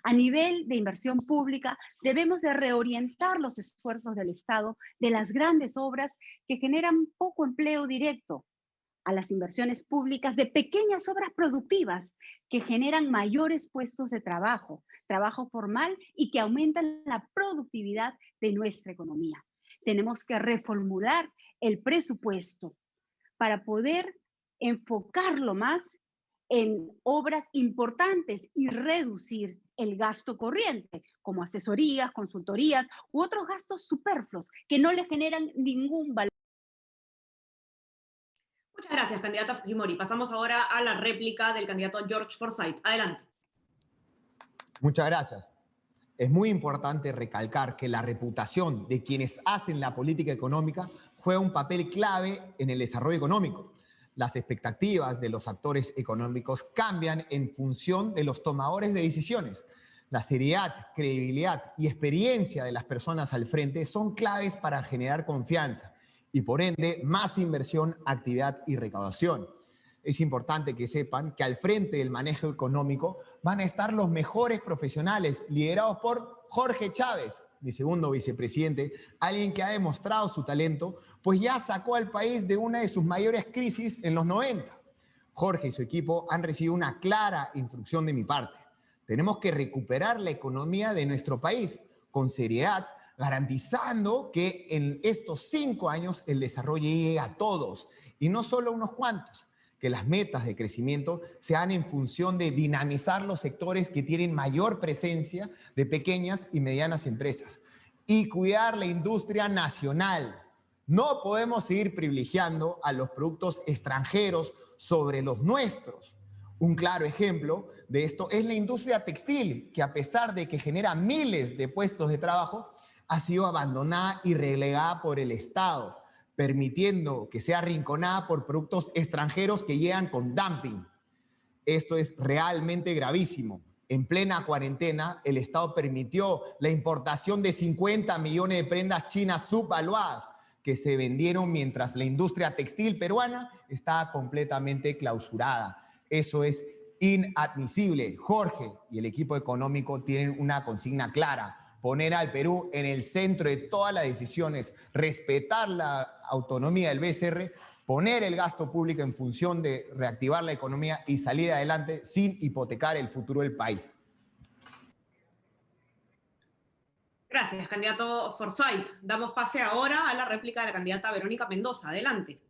A nivel de inversión pública, debemos de reorientar los esfuerzos del Estado de las grandes obras que generan poco empleo directo a las inversiones públicas de pequeñas obras productivas que generan mayores puestos de trabajo, trabajo formal y que aumentan la productividad de nuestra economía. Tenemos que reformular el presupuesto para poder enfocarlo más en obras importantes y reducir el gasto corriente, como asesorías, consultorías u otros gastos superfluos que no le generan ningún valor. Muchas gracias, candidata Fujimori. Pasamos ahora a la réplica del candidato George Forsyth. Adelante. Muchas gracias. Es muy importante recalcar que la reputación de quienes hacen la política económica juega un papel clave en el desarrollo económico. Las expectativas de los actores económicos cambian en función de los tomadores de decisiones. La seriedad, credibilidad y experiencia de las personas al frente son claves para generar confianza y, por ende, más inversión, actividad y recaudación. Es importante que sepan que al frente del manejo económico van a estar los mejores profesionales, liderados por Jorge Chávez, mi segundo vicepresidente, alguien que ha demostrado su talento, pues ya sacó al país de una de sus mayores crisis en los 90. Jorge y su equipo han recibido una clara instrucción de mi parte. Tenemos que recuperar la economía de nuestro país con seriedad, garantizando que en estos 5 años el desarrollo llegue a todos y no solo a unos cuantos, que las metas de crecimiento sean en función de dinamizar los sectores que tienen mayor presencia de pequeñas y medianas empresas y cuidar la industria nacional. No podemos seguir privilegiando a los productos extranjeros sobre los nuestros. Un claro ejemplo de esto es la industria textil, que a pesar de que genera miles de puestos de trabajo, ha sido abandonada y relegada por el Estado, permitiendo que sea arrinconada por productos extranjeros que llegan con dumping. Esto es realmente gravísimo. En plena cuarentena, el Estado permitió la importación de 50 millones de prendas chinas subvaluadas que se vendieron mientras la industria textil peruana estaba completamente clausurada. Eso es inadmisible. Jorge y el equipo económico tienen una consigna clara: poner al Perú en el centro de todas las decisiones, respetar la autonomía del BCR, poner el gasto público en función de reactivar la economía y salir adelante sin hipotecar el futuro del país. Gracias, candidato Forsyth. Damos pase ahora a la réplica de la candidata Verónica Mendoza. Adelante.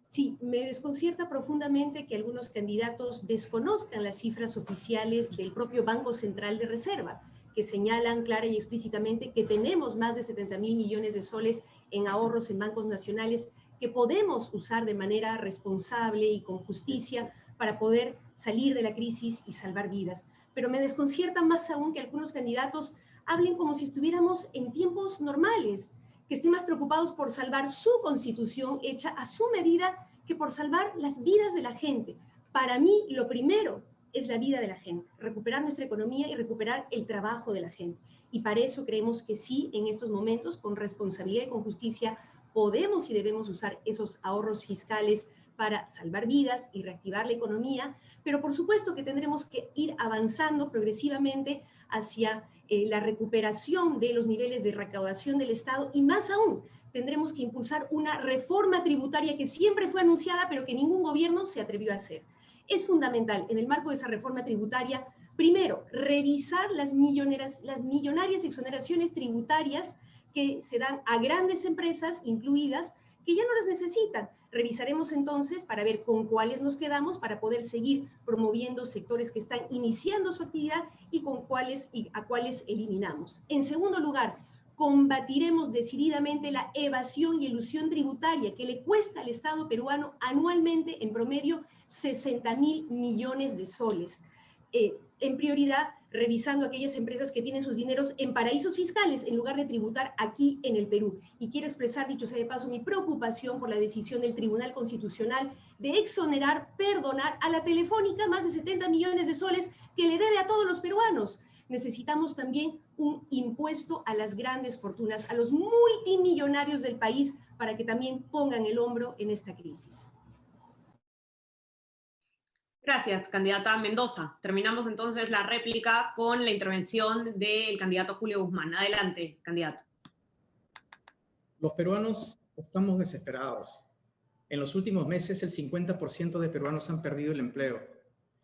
Sí, me desconcierta profundamente que algunos candidatos desconozcan las cifras oficiales del propio Banco Central de Reserva, que señalan clara y explícitamente que tenemos más de 70.000 millones de soles en ahorros en bancos nacionales que podemos usar de manera responsable y con justicia para poder salir de la crisis y salvar vidas. Pero me desconcierta más aún que algunos candidatos hablen como si estuviéramos en tiempos normales, que estén más preocupados por salvar su constitución hecha a su medida que por salvar las vidas de la gente. Para mí, lo primero es la vida de la gente, recuperar nuestra economía y recuperar el trabajo de la gente. Y para eso creemos que sí, en estos momentos, con responsabilidad y con justicia, podemos y debemos usar esos ahorros fiscales para salvar vidas y reactivar la economía, pero por supuesto que tendremos que ir avanzando progresivamente hacia la recuperación de los niveles de recaudación del Estado y más aún, tendremos que impulsar una reforma tributaria que siempre fue anunciada, pero que ningún gobierno se atrevió a hacer. Es fundamental, en el marco de esa reforma tributaria, primero, revisar las millonarias exoneraciones tributarias que se dan a grandes empresas incluidas, que ya no las necesitan. Revisaremos entonces para ver con cuáles nos quedamos para poder seguir promoviendo sectores que están iniciando su actividad y a cuáles eliminamos. En segundo lugar, combatiremos decididamente la evasión y elusión tributaria que le cuesta al Estado peruano anualmente en promedio 60.000 millones de soles. En prioridad, revisando aquellas empresas que tienen sus dineros en paraísos fiscales en lugar de tributar aquí en el Perú. Y quiero expresar, dicho sea de paso, mi preocupación por la decisión del Tribunal Constitucional de exonerar, perdonar a la Telefónica más de 70 millones de soles que le debe a todos los peruanos. Necesitamos también un impuesto a las grandes fortunas, a los multimillonarios del país, para que también pongan el hombro en esta crisis. Gracias, candidata Mendoza. Terminamos entonces la réplica con la intervención del candidato Julio Guzmán. Adelante, candidato. Los peruanos estamos desesperados. En los últimos meses, el 50% de peruanos han perdido el empleo.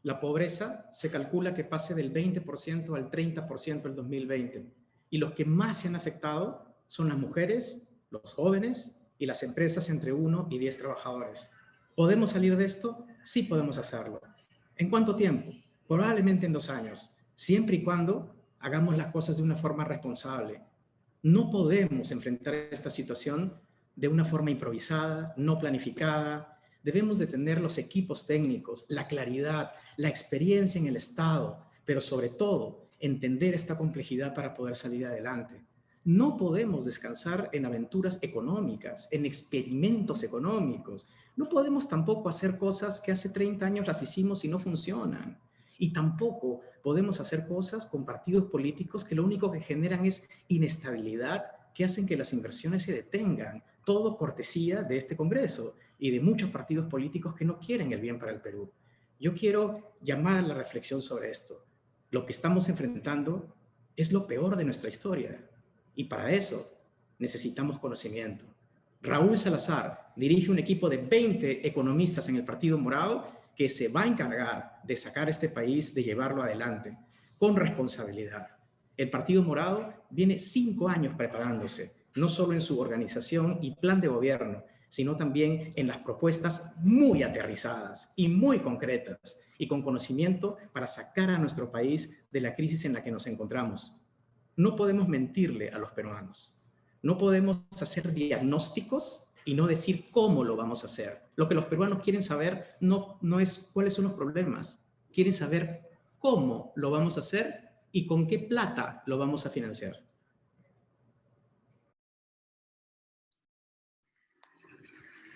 La pobreza se calcula que pase del 20% al 30% el 2020. Y los que más se han afectado son las mujeres, los jóvenes y las empresas entre 1 y 10 trabajadores. ¿Podemos salir de esto? Sí podemos hacerlo. ¿En cuánto tiempo? Probablemente en 2 años, siempre y cuando hagamos las cosas de una forma responsable. No podemos enfrentar esta situación de una forma improvisada, no planificada. Debemos de tener los equipos técnicos, la claridad, la experiencia en el Estado, pero sobre todo entender esta complejidad para poder salir adelante. No podemos descansar en aventuras económicas, en experimentos económicos. No podemos tampoco hacer cosas que hace 30 años las hicimos y no funcionan. Y tampoco podemos hacer cosas con partidos políticos que lo único que generan es inestabilidad, que hacen que las inversiones se detengan. Todo cortesía de este Congreso y de muchos partidos políticos que no quieren el bien para el Perú. Yo quiero llamar a la reflexión sobre esto. Lo que estamos enfrentando es lo peor de nuestra historia. Y para eso necesitamos conocimiento. Raúl Salazar dirige un equipo de 20 economistas en el Partido Morado que se va a encargar de sacar a este país, de llevarlo adelante, con responsabilidad. El Partido Morado viene 5 años preparándose, no solo en su organización y plan de gobierno, sino también en las propuestas muy aterrizadas y muy concretas y con conocimiento para sacar a nuestro país de la crisis en la que nos encontramos. No podemos mentirle a los peruanos. No podemos hacer diagnósticos y no decir cómo lo vamos a hacer. Lo que los peruanos quieren saber no es cuáles son los problemas. Quieren saber cómo lo vamos a hacer y con qué plata lo vamos a financiar.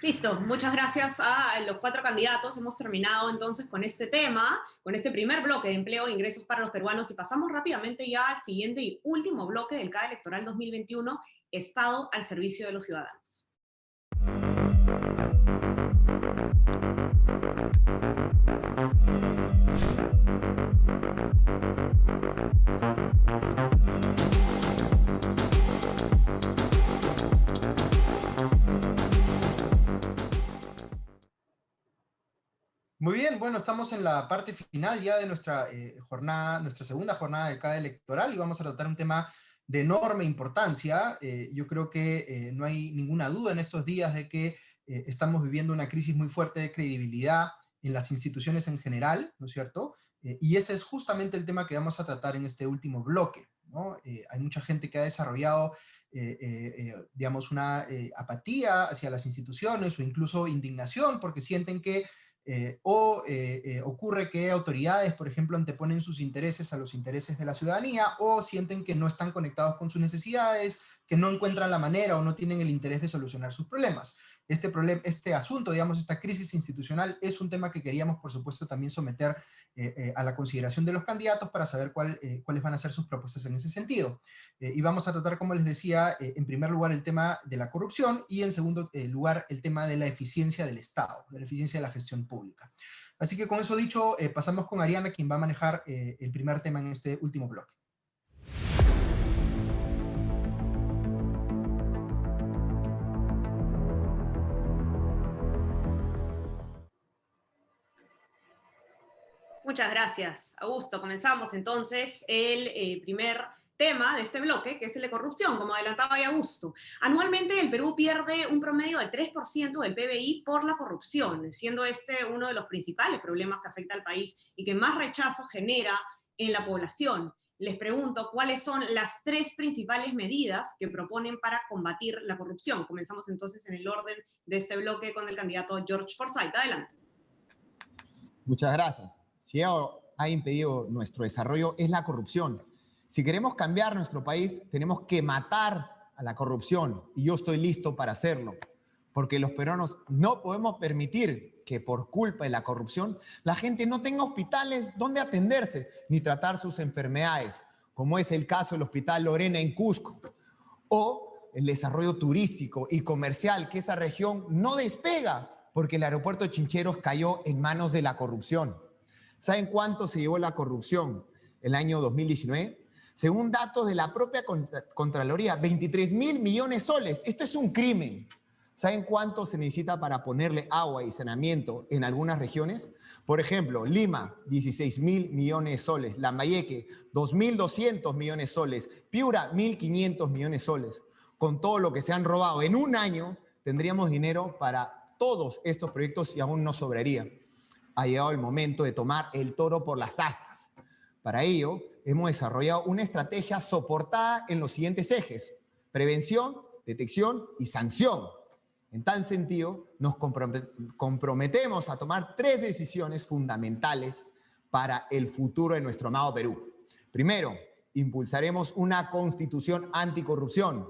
Listo, muchas gracias a los 4 candidatos. Hemos terminado entonces con este tema, con este primer bloque de empleo e ingresos para los peruanos, y pasamos rápidamente ya al siguiente y último bloque del CADE Electoral 2021, Estado al servicio de los ciudadanos. Muy bien, bueno, estamos en la parte final ya de nuestra jornada, nuestra segunda jornada del CADE electoral, y vamos a tratar un tema de enorme importancia. Yo creo que no hay ninguna duda en estos días de que estamos viviendo una crisis muy fuerte de credibilidad en las instituciones en general, ¿no es cierto? Y ese es justamente el tema que vamos a tratar en este último bloque, ¿no? Hay mucha gente que ha desarrollado, digamos, una apatía hacia las instituciones o incluso indignación porque sienten que ocurre que autoridades, por ejemplo, anteponen sus intereses a los intereses de la ciudadanía, o sienten que no están conectados con sus necesidades, que no encuentran la manera o no tienen el interés de solucionar sus problemas. Este asunto, digamos, esta crisis institucional es un tema que queríamos, por supuesto, también someter a la consideración de los candidatos para saber cuáles van a ser sus propuestas en ese sentido. Y vamos a tratar, como les decía, en primer lugar el tema de la corrupción y en segundo lugar el tema de la eficiencia del Estado, de la eficiencia de la gestión pública. Así que con eso dicho, pasamos con Ariana, quien va a manejar el primer tema en este último bloque. Muchas gracias, Augusto. Comenzamos entonces el primer tema de este bloque, que es el de corrupción, como adelantaba ya Augusto. Anualmente el Perú pierde un promedio del 3% del PBI por la corrupción, siendo este uno de los principales problemas que afecta al país y que más rechazo genera en la población. Les pregunto, ¿cuáles son las 3 principales medidas que proponen para combatir la corrupción? Comenzamos entonces en el orden de este bloque con el candidato George Forsyth. Adelante. Muchas gracias. Si algo ha impedido nuestro desarrollo es la corrupción. Si queremos cambiar nuestro país, tenemos que matar a la corrupción, y yo estoy listo para hacerlo, porque los peruanos no podemos permitir que por culpa de la corrupción la gente no tenga hospitales donde atenderse ni tratar sus enfermedades, como es el caso del Hospital Lorena en Cusco, o el desarrollo turístico y comercial, que esa región no despega porque el aeropuerto de Chincheros cayó en manos de la corrupción. ¿Saben cuánto se llevó la corrupción el año 2019? Según datos de la propia Contraloría, 23.000 millones de soles. Esto es un crimen. ¿Saben cuánto se necesita para ponerle agua y saneamiento en algunas regiones? Por ejemplo, Lima, 16.000 millones de soles. Lambayeque, 2.200 millones de soles. Piura, 1.500 millones de soles. Con todo lo que se han robado en un año, tendríamos dinero para todos estos proyectos y aún no sobraría. Ha llegado el momento de tomar el toro por las astas. Para ello, hemos desarrollado una estrategia soportada en los siguientes ejes: prevención, detección y sanción. En tal sentido, nos comprometemos a tomar 3 decisiones fundamentales para el futuro de nuestro amado Perú. Primero, impulsaremos una constitución anticorrupción.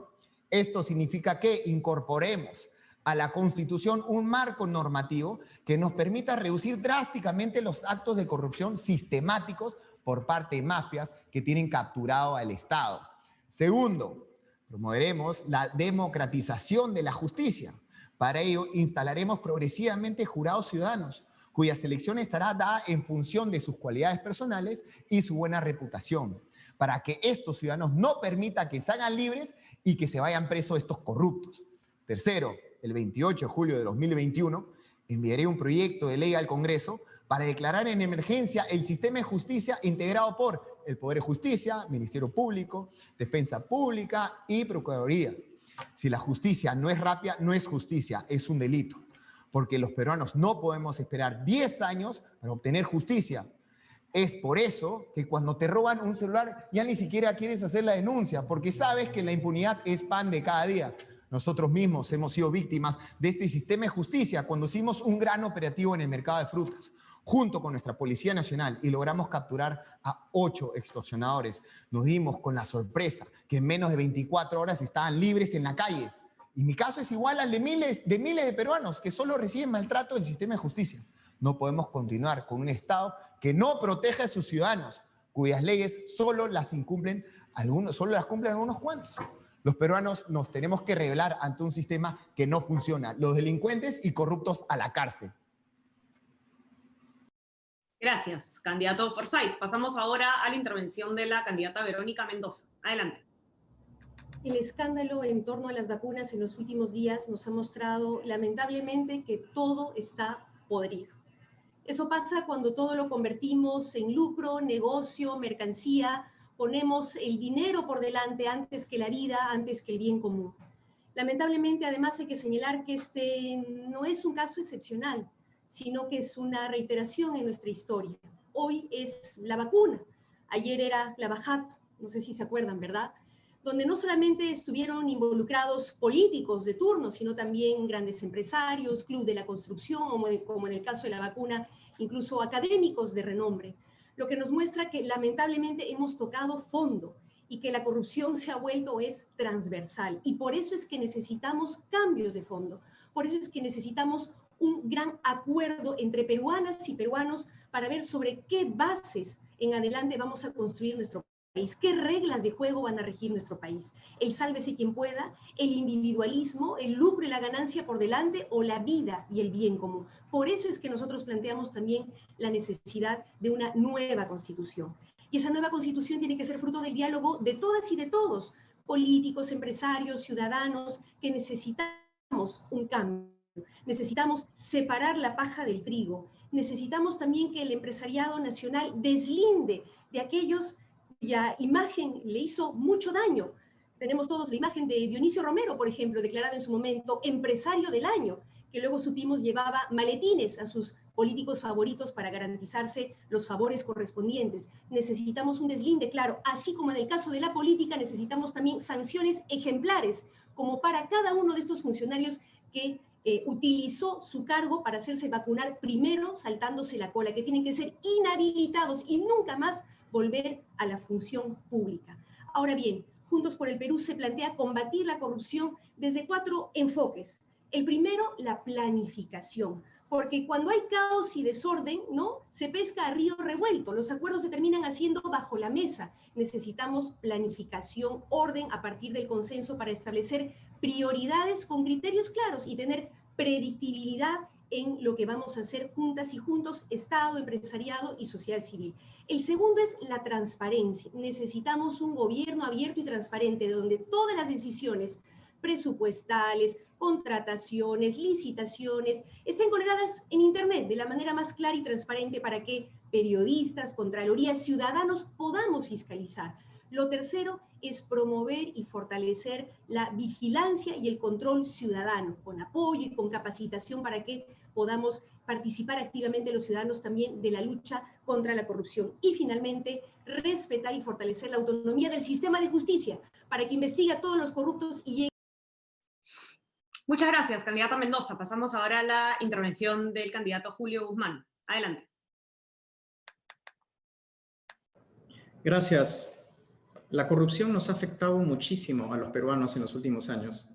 Esto significa que incorporemos a la Constitución un marco normativo que nos permita reducir drásticamente los actos de corrupción sistemáticos por parte de mafias que tienen capturado al Estado. Segundo, promoveremos la democratización de la justicia. Para ello, instalaremos progresivamente jurados ciudadanos, cuya selección estará dada en función de sus cualidades personales y su buena reputación, para que estos ciudadanos no permitan que salgan libres y que se vayan presos estos corruptos. Tercero, el 28 de julio de 2021, enviaré un proyecto de ley al Congreso para declarar en emergencia el sistema de justicia integrado por el Poder de Justicia, Ministerio Público, Defensa Pública y Procuraduría. Si la justicia no es rápida, no es justicia, es un delito. Porque los peruanos no podemos esperar 10 años para obtener justicia. Es por eso que cuando te roban un celular ya ni siquiera quieres hacer la denuncia, porque sabes que la impunidad es pan de cada día. Nosotros mismos hemos sido víctimas de este sistema de justicia cuando hicimos un gran operativo en el mercado de frutas, junto con nuestra Policía Nacional, y logramos capturar a 8 extorsionadores. Nos dimos con la sorpresa que en menos de 24 horas estaban libres en la calle. Y mi caso es igual al de miles de peruanos que solo reciben maltrato del sistema de justicia. No podemos continuar con un Estado que no protege a sus ciudadanos, cuyas leyes solo las cumplen algunos cuantos. Los peruanos nos tenemos que rebelar ante un sistema que no funciona. Los delincuentes y corruptos a la cárcel. Gracias, candidato Forsyth. Pasamos ahora a la intervención de la candidata Verónica Mendoza. Adelante. El escándalo en torno a las vacunas en los últimos días nos ha mostrado lamentablemente que todo está podrido. Eso pasa cuando todo lo convertimos en lucro, negocio, mercancía, ponemos el dinero por delante antes que la vida, antes que el bien común. Lamentablemente, además, hay que señalar que este no es un caso excepcional, sino que es una reiteración en nuestra historia. Hoy es la vacuna, ayer era la Bajato, no sé si se acuerdan, ¿verdad? Donde no solamente estuvieron involucrados políticos de turno, sino también grandes empresarios, club de la construcción, como en el caso de la vacuna, incluso académicos de renombre, lo que nos muestra que lamentablemente hemos tocado fondo y que la corrupción se ha vuelto transversal. Y por eso es que necesitamos cambios de fondo, por eso es que necesitamos un gran acuerdo entre peruanas y peruanos para ver sobre qué bases en adelante vamos a construir nuestro país, qué reglas de juego van a regir nuestro país. El sálvese quien pueda, el individualismo, el lucro y la ganancia por delante, o la vida y el bien común. Por eso es que nosotros planteamos también la necesidad de una nueva constitución. Y esa nueva constitución tiene que ser fruto del diálogo de todas y de todos, políticos, empresarios, ciudadanos, que necesitamos un cambio. Necesitamos separar la paja del trigo. Necesitamos también que el empresariado nacional deslinde de aquellos cuya imagen le hizo mucho daño. Tenemos todos la imagen de Dionisio Romero, por ejemplo, declarado en su momento empresario del año, que luego supimos llevaba maletines a sus políticos favoritos para garantizarse los favores correspondientes. Necesitamos un deslinde, claro, así como en el caso de la política necesitamos también sanciones ejemplares, como para cada uno de estos funcionarios que utilizó su cargo para hacerse vacunar primero saltándose la cola, que tienen que ser inhabilitados y nunca más volver a la función pública. Ahora bien, Juntos por el Perú se plantea combatir la corrupción desde 4 enfoques. El primero, la planificación, porque cuando hay caos y desorden, ¿no?, se pesca a río revuelto, los acuerdos se terminan haciendo bajo la mesa. Necesitamos planificación, orden a partir del consenso para establecer prioridades con criterios claros y tener predictibilidad en lo que vamos a hacer juntas y juntos, Estado, empresariado y sociedad civil. El segundo es la transparencia. Necesitamos un gobierno abierto y transparente donde todas las decisiones presupuestales, contrataciones, licitaciones, estén colgadas en Internet de la manera más clara y transparente para que periodistas, contralorías, ciudadanos podamos fiscalizar. Lo tercero es promover y fortalecer la vigilancia y el control ciudadano, con apoyo y con capacitación para que podamos participar activamente los ciudadanos también de la lucha contra la corrupción. Y finalmente, respetar y fortalecer la autonomía del sistema de justicia para que investigue a todos los corruptos y llegue. Muchas gracias, candidata Mendoza. Pasamos ahora a la intervención del candidato Julio Guzmán. Adelante. Gracias. La corrupción nos ha afectado muchísimo a los peruanos en los últimos años.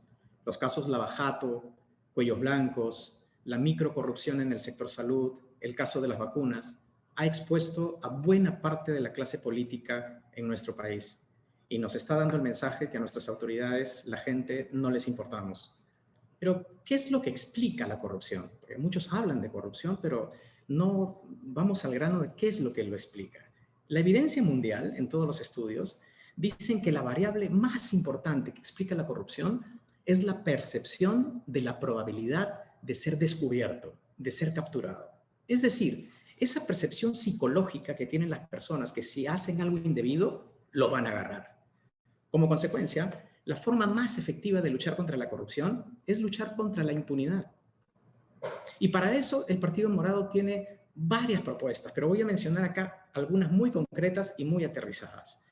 Los casos Lavajato, Cuellos Blancos, la microcorrupción en el sector salud, el caso de las vacunas, ha expuesto a buena parte de la clase política en nuestro país y nos está dando el mensaje que a nuestras autoridades, la gente, no les importamos. Pero, ¿qué es lo que explica la corrupción? Porque muchos hablan de corrupción, pero no vamos al grano de qué es lo que lo explica. La evidencia mundial, en todos los estudios, dicen que la variable más importante que explica la corrupción es la percepción de la probabilidad de ser descubierto, de ser capturado. Es decir, Esa percepción psicológica que tienen las personas que si hacen algo indebido, lo van a agarrar. Como consecuencia, la forma más efectiva de luchar contra la corrupción es luchar contra la impunidad. Y para eso el Partido Morado tiene varias propuestas, pero voy a mencionar acá algunas muy concretas y muy aterrizadas.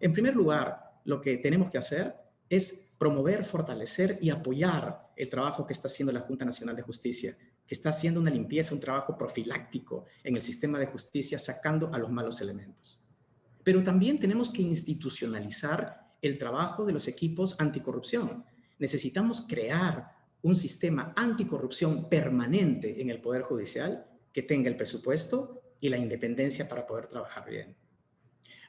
En primer lugar, lo que tenemos que hacer es promover, fortalecer y apoyar el trabajo que está haciendo la Junta Nacional de Justicia, que está haciendo una limpieza, un trabajo profiláctico en el sistema de justicia, sacando a los malos elementos. Pero también tenemos que institucionalizar el trabajo de los equipos anticorrupción. Necesitamos crear un sistema anticorrupción permanente en el Poder Judicial que tenga el presupuesto y la independencia para poder trabajar bien.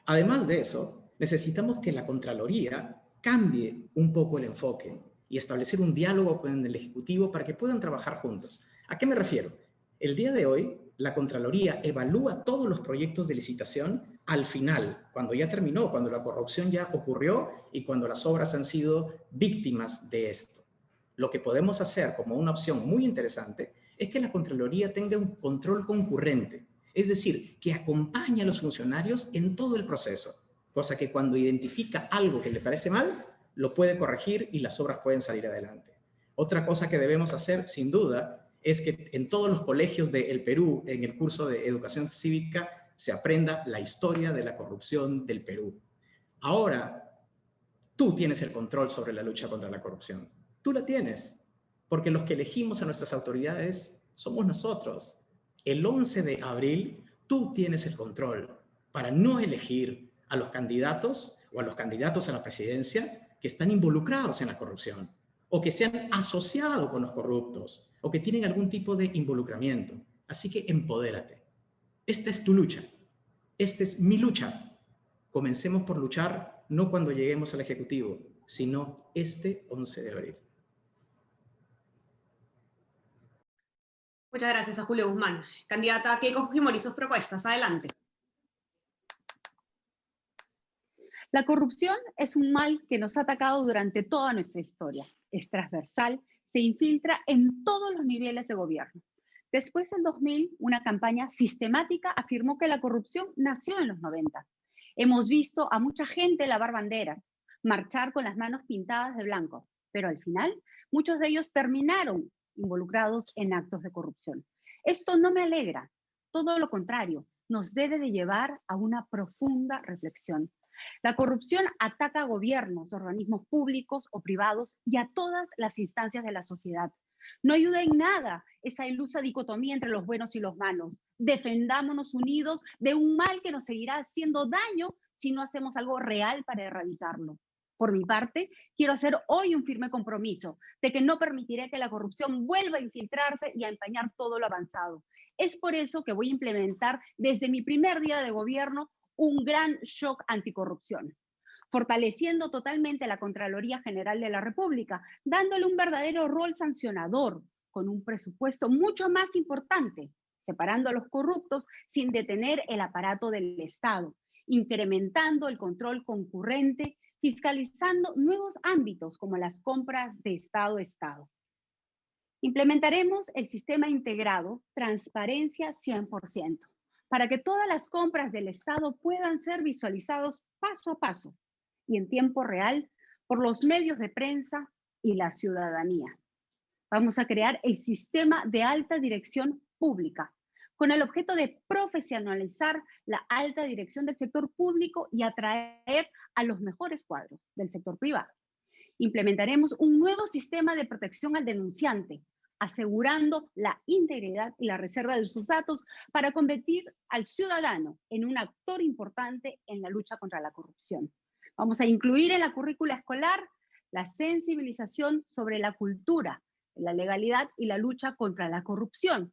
Además de eso, necesitamos que la Contraloría cambie un poco el enfoque y establecer un diálogo con el Ejecutivo para que puedan trabajar juntos. ¿A qué me refiero? El día de hoy, la Contraloría evalúa todos los proyectos de licitación al final, cuando ya terminó, cuando la corrupción ya ocurrió y cuando las obras han sido víctimas de esto. Lo que podemos hacer como una opción muy interesante es que la Contraloría tenga un control concurrente, es decir, que acompañe a los funcionarios en todo el proceso, cosa que cuando identifica algo que le parece mal, lo puede corregir y las obras pueden salir adelante. Otra cosa que debemos hacer, sin duda, es que en todos los colegios del Perú, en el curso de educación cívica, se aprenda la historia de la corrupción del Perú. Ahora, tú tienes el control sobre la lucha contra la corrupción. Tú la tienes, porque los que elegimos a nuestras autoridades somos nosotros. El 11 de abril, tú tienes el control para no elegir a los candidatos o a los candidatos a la presidencia que están involucrados en la corrupción o que se han asociado con los corruptos o que tienen algún tipo de involucramiento. Así que empodérate. Esta es tu lucha. Esta es mi lucha. Comencemos por luchar no cuando lleguemos al Ejecutivo, sino este 11 de abril. Muchas gracias a Julio Guzmán. Candidata Keiko Fujimori, sus propuestas. Adelante. La corrupción es un mal que nos ha atacado durante toda nuestra historia. Es transversal, se infiltra en todos los niveles de gobierno. Después del 2000, una campaña sistemática afirmó que la corrupción nació en los 90. Hemos visto a mucha gente lavar banderas, marchar con las manos pintadas de blanco, pero al final muchos de ellos terminaron involucrados en actos de corrupción. Esto no me alegra, todo lo contrario, nos debe de llevar a una profunda reflexión. La corrupción ataca a gobiernos, organismos públicos o privados y a todas las instancias de la sociedad. No ayuda en nada esa ilusa dicotomía entre los buenos y los malos. Defendámonos unidos de un mal que nos seguirá haciendo daño si no hacemos algo real para erradicarlo. Por mi parte, quiero hacer hoy un firme compromiso de que no permitiré que la corrupción vuelva a infiltrarse y a empañar todo lo avanzado. Es por eso que voy a implementar desde mi primer día de gobierno un gran shock anticorrupción, fortaleciendo totalmente la Contraloría General de la República, dándole un verdadero rol sancionador, con un presupuesto mucho más importante, separando a los corruptos sin detener el aparato del Estado, incrementando el control concurrente, fiscalizando nuevos ámbitos como las compras de Estado a Estado. Implementaremos el sistema integrado Transparencia 100%, para que todas las compras del Estado puedan ser visualizados paso a paso y en tiempo real por los medios de prensa y la ciudadanía. Vamos a crear el sistema de alta dirección pública, con el objeto de profesionalizar la alta dirección del sector público y atraer a los mejores cuadros del sector privado. Implementaremos un nuevo sistema de protección al denunciante, asegurando la integridad y la reserva de sus datos para convertir al ciudadano en un actor importante en la lucha contra la corrupción. Vamos a incluir en la currícula escolar la sensibilización sobre la cultura, la legalidad y la lucha contra la corrupción,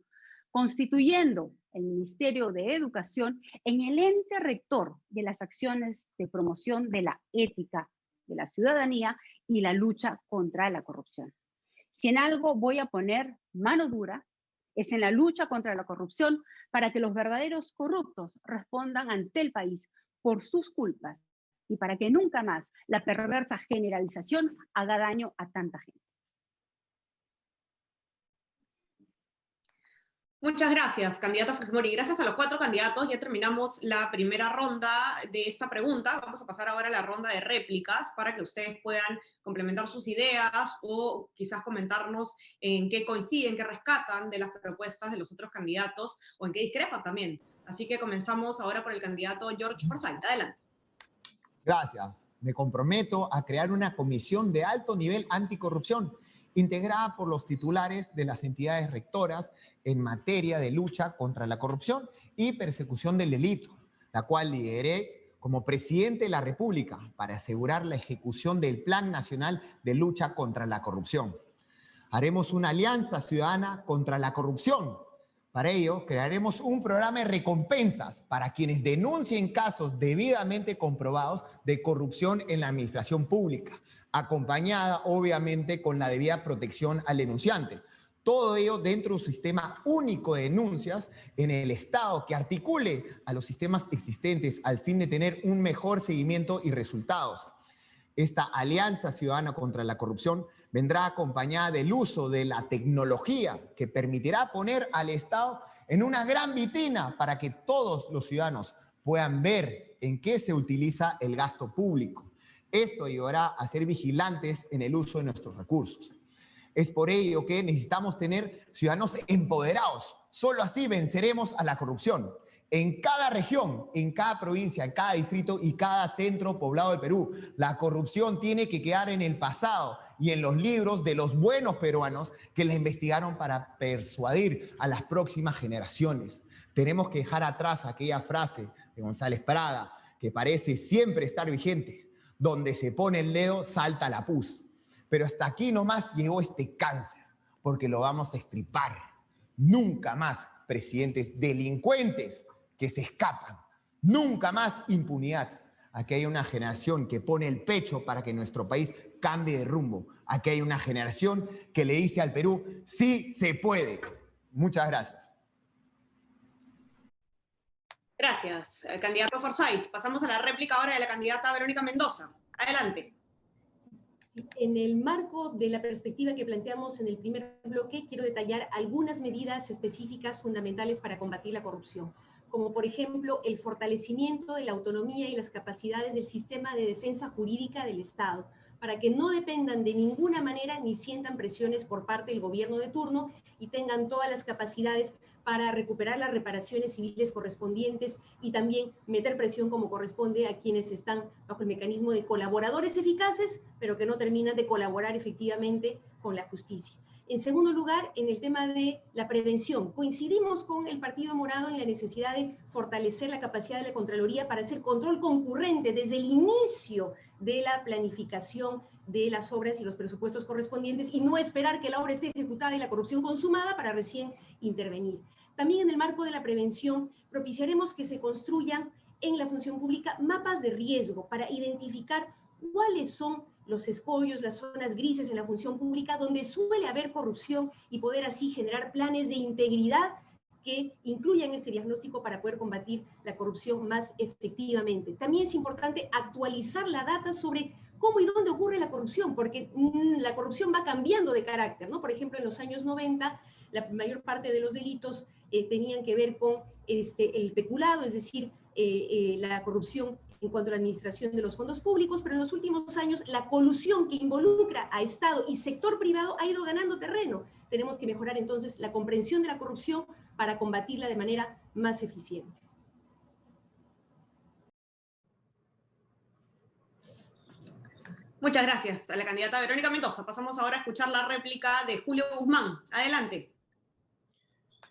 constituyendo el Ministerio de Educación en el ente rector de las acciones de promoción de la ética de la ciudadanía y la lucha contra la corrupción. Si en algo voy a poner mano dura, es en la lucha contra la corrupción para que los verdaderos corruptos respondan ante el país por sus culpas y para que nunca más la perversa generalización haga daño a tanta gente. Muchas gracias, candidato Fujimori. Gracias a los 4 candidatos, ya terminamos la primera ronda de esta pregunta. Vamos a pasar ahora a la ronda de réplicas para que ustedes puedan complementar sus ideas o quizás comentarnos en qué coinciden, qué rescatan de las propuestas de los otros candidatos o en qué discrepan también. Así que comenzamos ahora por el candidato George Forsyth. Adelante. Gracias. Me comprometo a crear una comisión de alto nivel anticorrupción, integrada por los titulares de las entidades rectoras en materia de lucha contra la corrupción y persecución del delito, la cual lideré como presidente de la República para asegurar la ejecución del Plan Nacional de Lucha contra la Corrupción. Haremos una alianza ciudadana contra la corrupción. Para ello, crearemos un programa de recompensas para quienes denuncien casos debidamente comprobados de corrupción en la administración pública, acompañada obviamente con la debida protección al denunciante. Todo ello dentro de un sistema único de denuncias en el Estado que articule a los sistemas existentes al fin de tener un mejor seguimiento y resultados. Esta alianza ciudadana contra la corrupción vendrá acompañada del uso de la tecnología que permitirá poner al Estado en una gran vitrina para que todos los ciudadanos puedan ver en qué se utiliza el gasto público. Esto ayudará a ser vigilantes en el uso de nuestros recursos. Es por ello que necesitamos tener ciudadanos empoderados. Solo así venceremos a la corrupción. En cada región, en cada provincia, en cada distrito y cada centro poblado del Perú, la corrupción tiene que quedar en el pasado y en los libros de los buenos peruanos que la investigaron para persuadir a las próximas generaciones. Tenemos que dejar atrás aquella frase de González Prada que parece siempre estar vigente: donde se pone el dedo, salta la pus. Pero hasta aquí nomás llegó este cáncer, porque lo vamos a estripar. Nunca más presidentes delincuentes que se escapan. Nunca más impunidad. Aquí hay una generación que pone el pecho para que nuestro país cambie de rumbo. Aquí hay una generación que le dice al Perú: sí se puede. Muchas gracias. Gracias, candidato Forsyth. Pasamos a la réplica ahora de la candidata Verónica Mendoza. Adelante. En el marco de la perspectiva que planteamos en el primer bloque, quiero detallar algunas medidas específicas fundamentales para combatir la corrupción, como por ejemplo el fortalecimiento de la autonomía y las capacidades del sistema de defensa jurídica del Estado, para que no dependan de ninguna manera ni sientan presiones por parte del gobierno de turno y tengan todas las capacidades para recuperar las reparaciones civiles correspondientes y también meter presión como corresponde a quienes están bajo el mecanismo de colaboradores eficaces, pero que no terminan de colaborar efectivamente con la justicia. En segundo lugar, en el tema de la prevención, coincidimos con el Partido Morado en la necesidad de fortalecer la capacidad de la Contraloría para hacer control concurrente desde el inicio de la planificación de las obras y los presupuestos correspondientes y no esperar que la obra esté ejecutada y la corrupción consumada para recién intervenir. También en el marco de la prevención propiciaremos que se construyan en la función pública mapas de riesgo para identificar cuáles son los escollos, las zonas grises en la función pública donde suele haber corrupción y poder así generar planes de integridad que incluyan este diagnóstico para poder combatir la corrupción más efectivamente. También es importante actualizar la data sobre cómo y dónde ocurre la corrupción, porque la corrupción va cambiando de carácter, ¿no? Por ejemplo, en los años 90, la mayor parte de los delitos tenían que ver con el peculado, es decir, la corrupción en cuanto a la administración de los fondos públicos, pero en los últimos años la colusión que involucra a Estado y sector privado ha ido ganando terreno. Tenemos que mejorar entonces la comprensión de la corrupción para combatirla de manera más eficiente. Muchas gracias a la candidata Verónica Mendoza. Pasamos ahora a escuchar la réplica de Julio Guzmán. Adelante.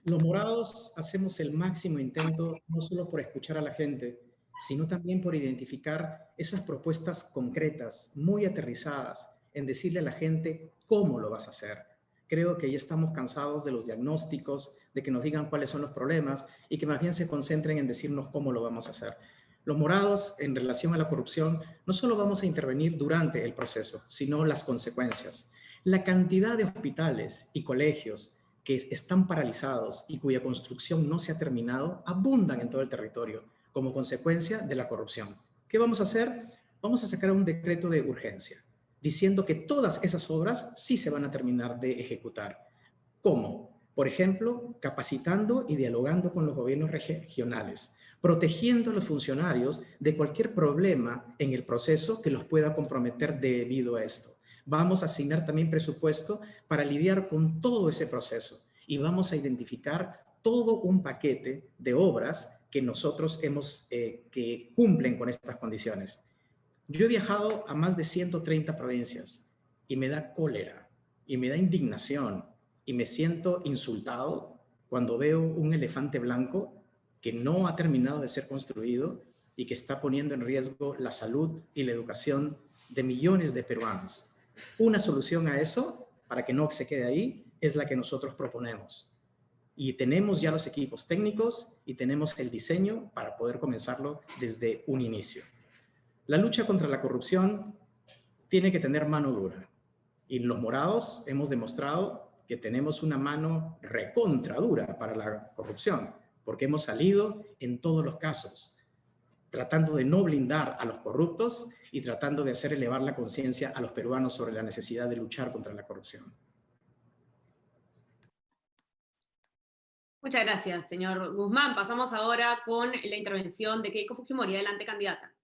Los morados hacemos el máximo intento, no solo por escuchar a la gente, sino también por identificar esas propuestas concretas, muy aterrizadas, en decirle a la gente cómo lo vas a hacer. Creo que ya estamos cansados de los diagnósticos, de que nos digan cuáles son los problemas y que más bien se concentren en decirnos cómo lo vamos a hacer. Los morados, en relación a la corrupción, no solo vamos a intervenir durante el proceso, sino las consecuencias. La cantidad de hospitales y colegios que están paralizados y cuya construcción no se ha terminado, abundan en todo el territorio como consecuencia de la corrupción. ¿Qué vamos a hacer? Vamos a sacar un decreto de urgencia, diciendo que todas esas obras sí se van a terminar de ejecutar. ¿Cómo? Por ejemplo, capacitando y dialogando con los gobiernos regionales, protegiendo a los funcionarios de cualquier problema en el proceso que los pueda comprometer debido a esto. Vamos a asignar también presupuesto para lidiar con todo ese proceso y vamos a identificar todo un paquete de obras que nosotros que cumplen con estas condiciones. Yo he viajado a más de 130 provincias y me da cólera y me da indignación y me siento insultado cuando veo un elefante blanco que no ha terminado de ser construido y que está poniendo en riesgo la salud y la educación de millones de peruanos. Una solución a eso, para que no se quede ahí, es la que nosotros proponemos. Y tenemos ya los equipos técnicos y tenemos el diseño para poder comenzarlo desde un inicio. La lucha contra la corrupción tiene que tener mano dura. Y los morados hemos demostrado que tenemos una mano recontra dura para la corrupción, porque hemos salido en todos los casos, tratando de no blindar a los corruptos y tratando de hacer elevar la conciencia a los peruanos sobre la necesidad de luchar contra la corrupción. Muchas gracias, señor Guzmán. Pasamos ahora con la intervención de Keiko Fujimori. Adelante, candidata.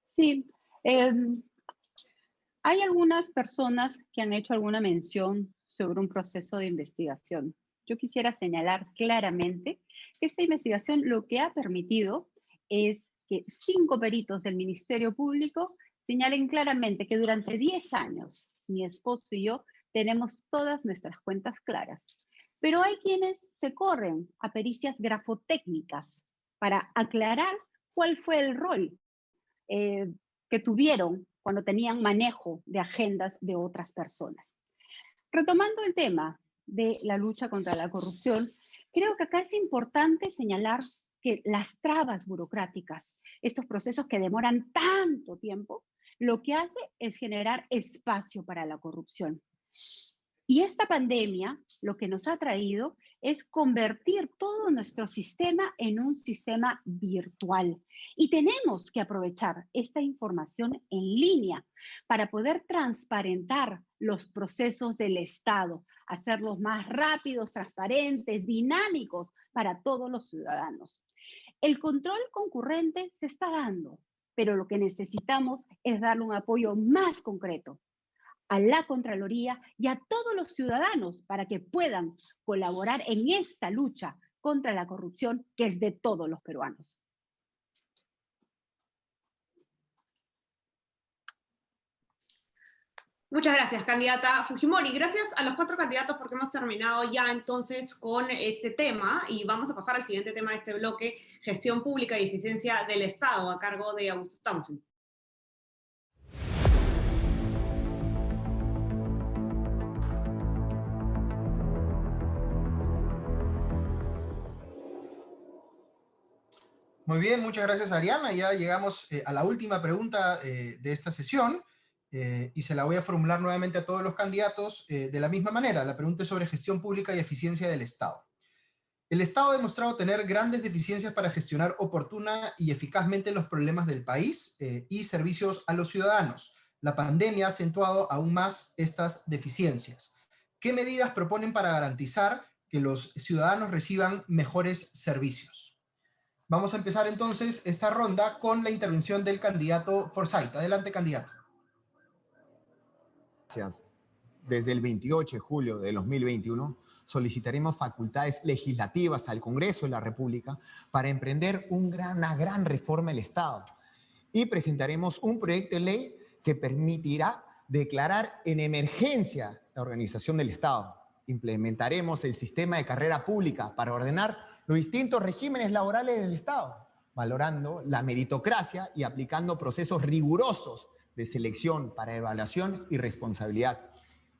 Sí, hay algunas personas que han hecho alguna mención sobre un proceso de investigación. Yo quisiera señalar claramente que esta investigación lo que ha permitido es que 5 peritos del Ministerio Público señalen claramente que durante 10 años mi esposo y yo tenemos todas nuestras cuentas claras. Pero hay quienes se corren a pericias grafotécnicas para aclarar cuál fue el rol que tuvieron cuando tenían manejo de agendas de otras personas. Retomando el tema de la lucha contra la corrupción, creo que acá es importante señalar que las trabas burocráticas, estos procesos que demoran tanto tiempo, lo que hace es generar espacio para la corrupción. Y esta pandemia lo que nos ha traído es convertir todo nuestro sistema en un sistema virtual. Y tenemos que aprovechar esta información en línea para poder transparentar los procesos del Estado, hacerlos más rápidos, transparentes, dinámicos para todos los ciudadanos. El control concurrente se está dando, pero lo que necesitamos es darle un apoyo más concreto a la Contraloría y a todos los ciudadanos para que puedan colaborar en esta lucha contra la corrupción que es de todos los peruanos. Muchas gracias, candidata Fujimori. Gracias a los 4 candidatos porque hemos terminado ya entonces con este tema y vamos a pasar al siguiente tema de este bloque, gestión pública y eficiencia del Estado, a cargo de Augusto Thompson. Muy bien, muchas gracias, Ariana. Ya llegamos a la última pregunta de esta sesión y se la voy a formular nuevamente a todos los candidatos de la misma manera. La pregunta es sobre gestión pública y eficiencia del Estado. El Estado ha demostrado tener grandes deficiencias para gestionar oportuna y eficazmente los problemas del país y servicios a los ciudadanos. La pandemia ha acentuado aún más estas deficiencias. ¿Qué medidas proponen para garantizar que los ciudadanos reciban mejores servicios? Vamos a empezar entonces esta ronda con la intervención del candidato Forsyth. Adelante, candidato. Gracias. Desde el 28 de julio de 2021 solicitaremos facultades legislativas al Congreso de la República para emprender una gran reforma del Estado y presentaremos un proyecto de ley que permitirá declarar en emergencia la organización del Estado. Implementaremos el sistema de carrera pública para ordenar los distintos regímenes laborales del Estado, valorando la meritocracia y aplicando procesos rigurosos de selección para evaluación y responsabilidad.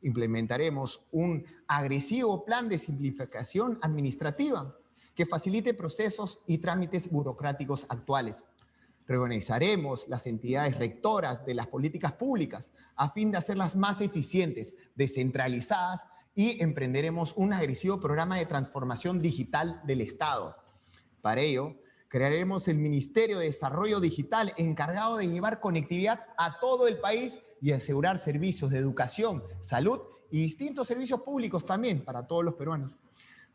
Implementaremos un agresivo plan de simplificación administrativa que facilite procesos y trámites burocráticos actuales. Reorganizaremos las entidades rectoras de las políticas públicas a fin de hacerlas más eficientes, descentralizadas, y emprenderemos un agresivo programa de transformación digital del Estado. Para ello, crearemos el Ministerio de Desarrollo Digital encargado de llevar conectividad a todo el país y asegurar servicios de educación, salud y distintos servicios públicos también para todos los peruanos.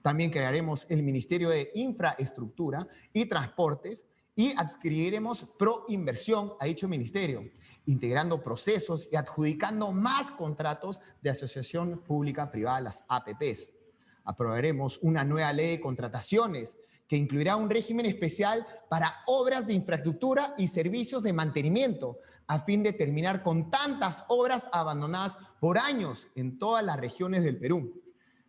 También crearemos el Ministerio de Infraestructura y Transportes y adscribiremos Proinversión a dicho ministerio, integrando procesos y adjudicando más contratos de asociación pública-privada, las APPs. Aprobaremos una nueva ley de contrataciones que incluirá un régimen especial para obras de infraestructura y servicios de mantenimiento, a fin de terminar con tantas obras abandonadas por años en todas las regiones del Perú.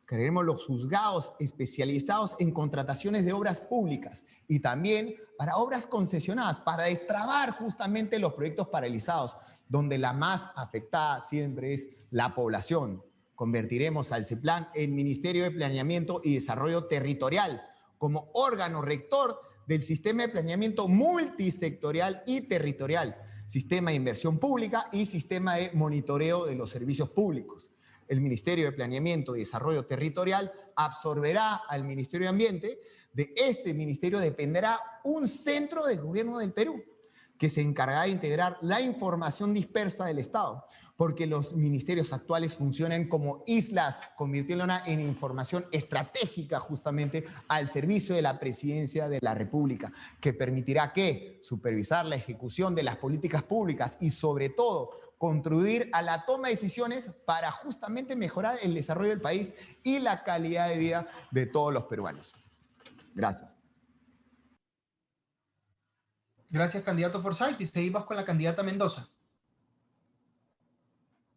Crearemos los juzgados especializados en contrataciones de obras públicas y también para obras concesionadas, para destrabar justamente los proyectos paralizados, donde la más afectada siempre es la población. Convertiremos al CEPLAN en Ministerio de Planeamiento y Desarrollo Territorial como órgano rector del sistema de planeamiento multisectorial y territorial, sistema de inversión pública y sistema de monitoreo de los servicios públicos. El Ministerio de Planeamiento y Desarrollo Territorial absorberá al Ministerio de Ambiente. De este ministerio dependerá un centro del gobierno del Perú, que se encargará de integrar la información dispersa del Estado, porque los ministerios actuales funcionan como islas, convirtiéndola en información estratégica justamente al servicio de la Presidencia de la República, que permitirá que supervisar la ejecución de las políticas públicas y sobre todo contribuir a la toma de decisiones para justamente mejorar el desarrollo del país y la calidad de vida de todos los peruanos. Gracias. Gracias, candidato Forsyth. Y seguimos con la candidata Mendoza.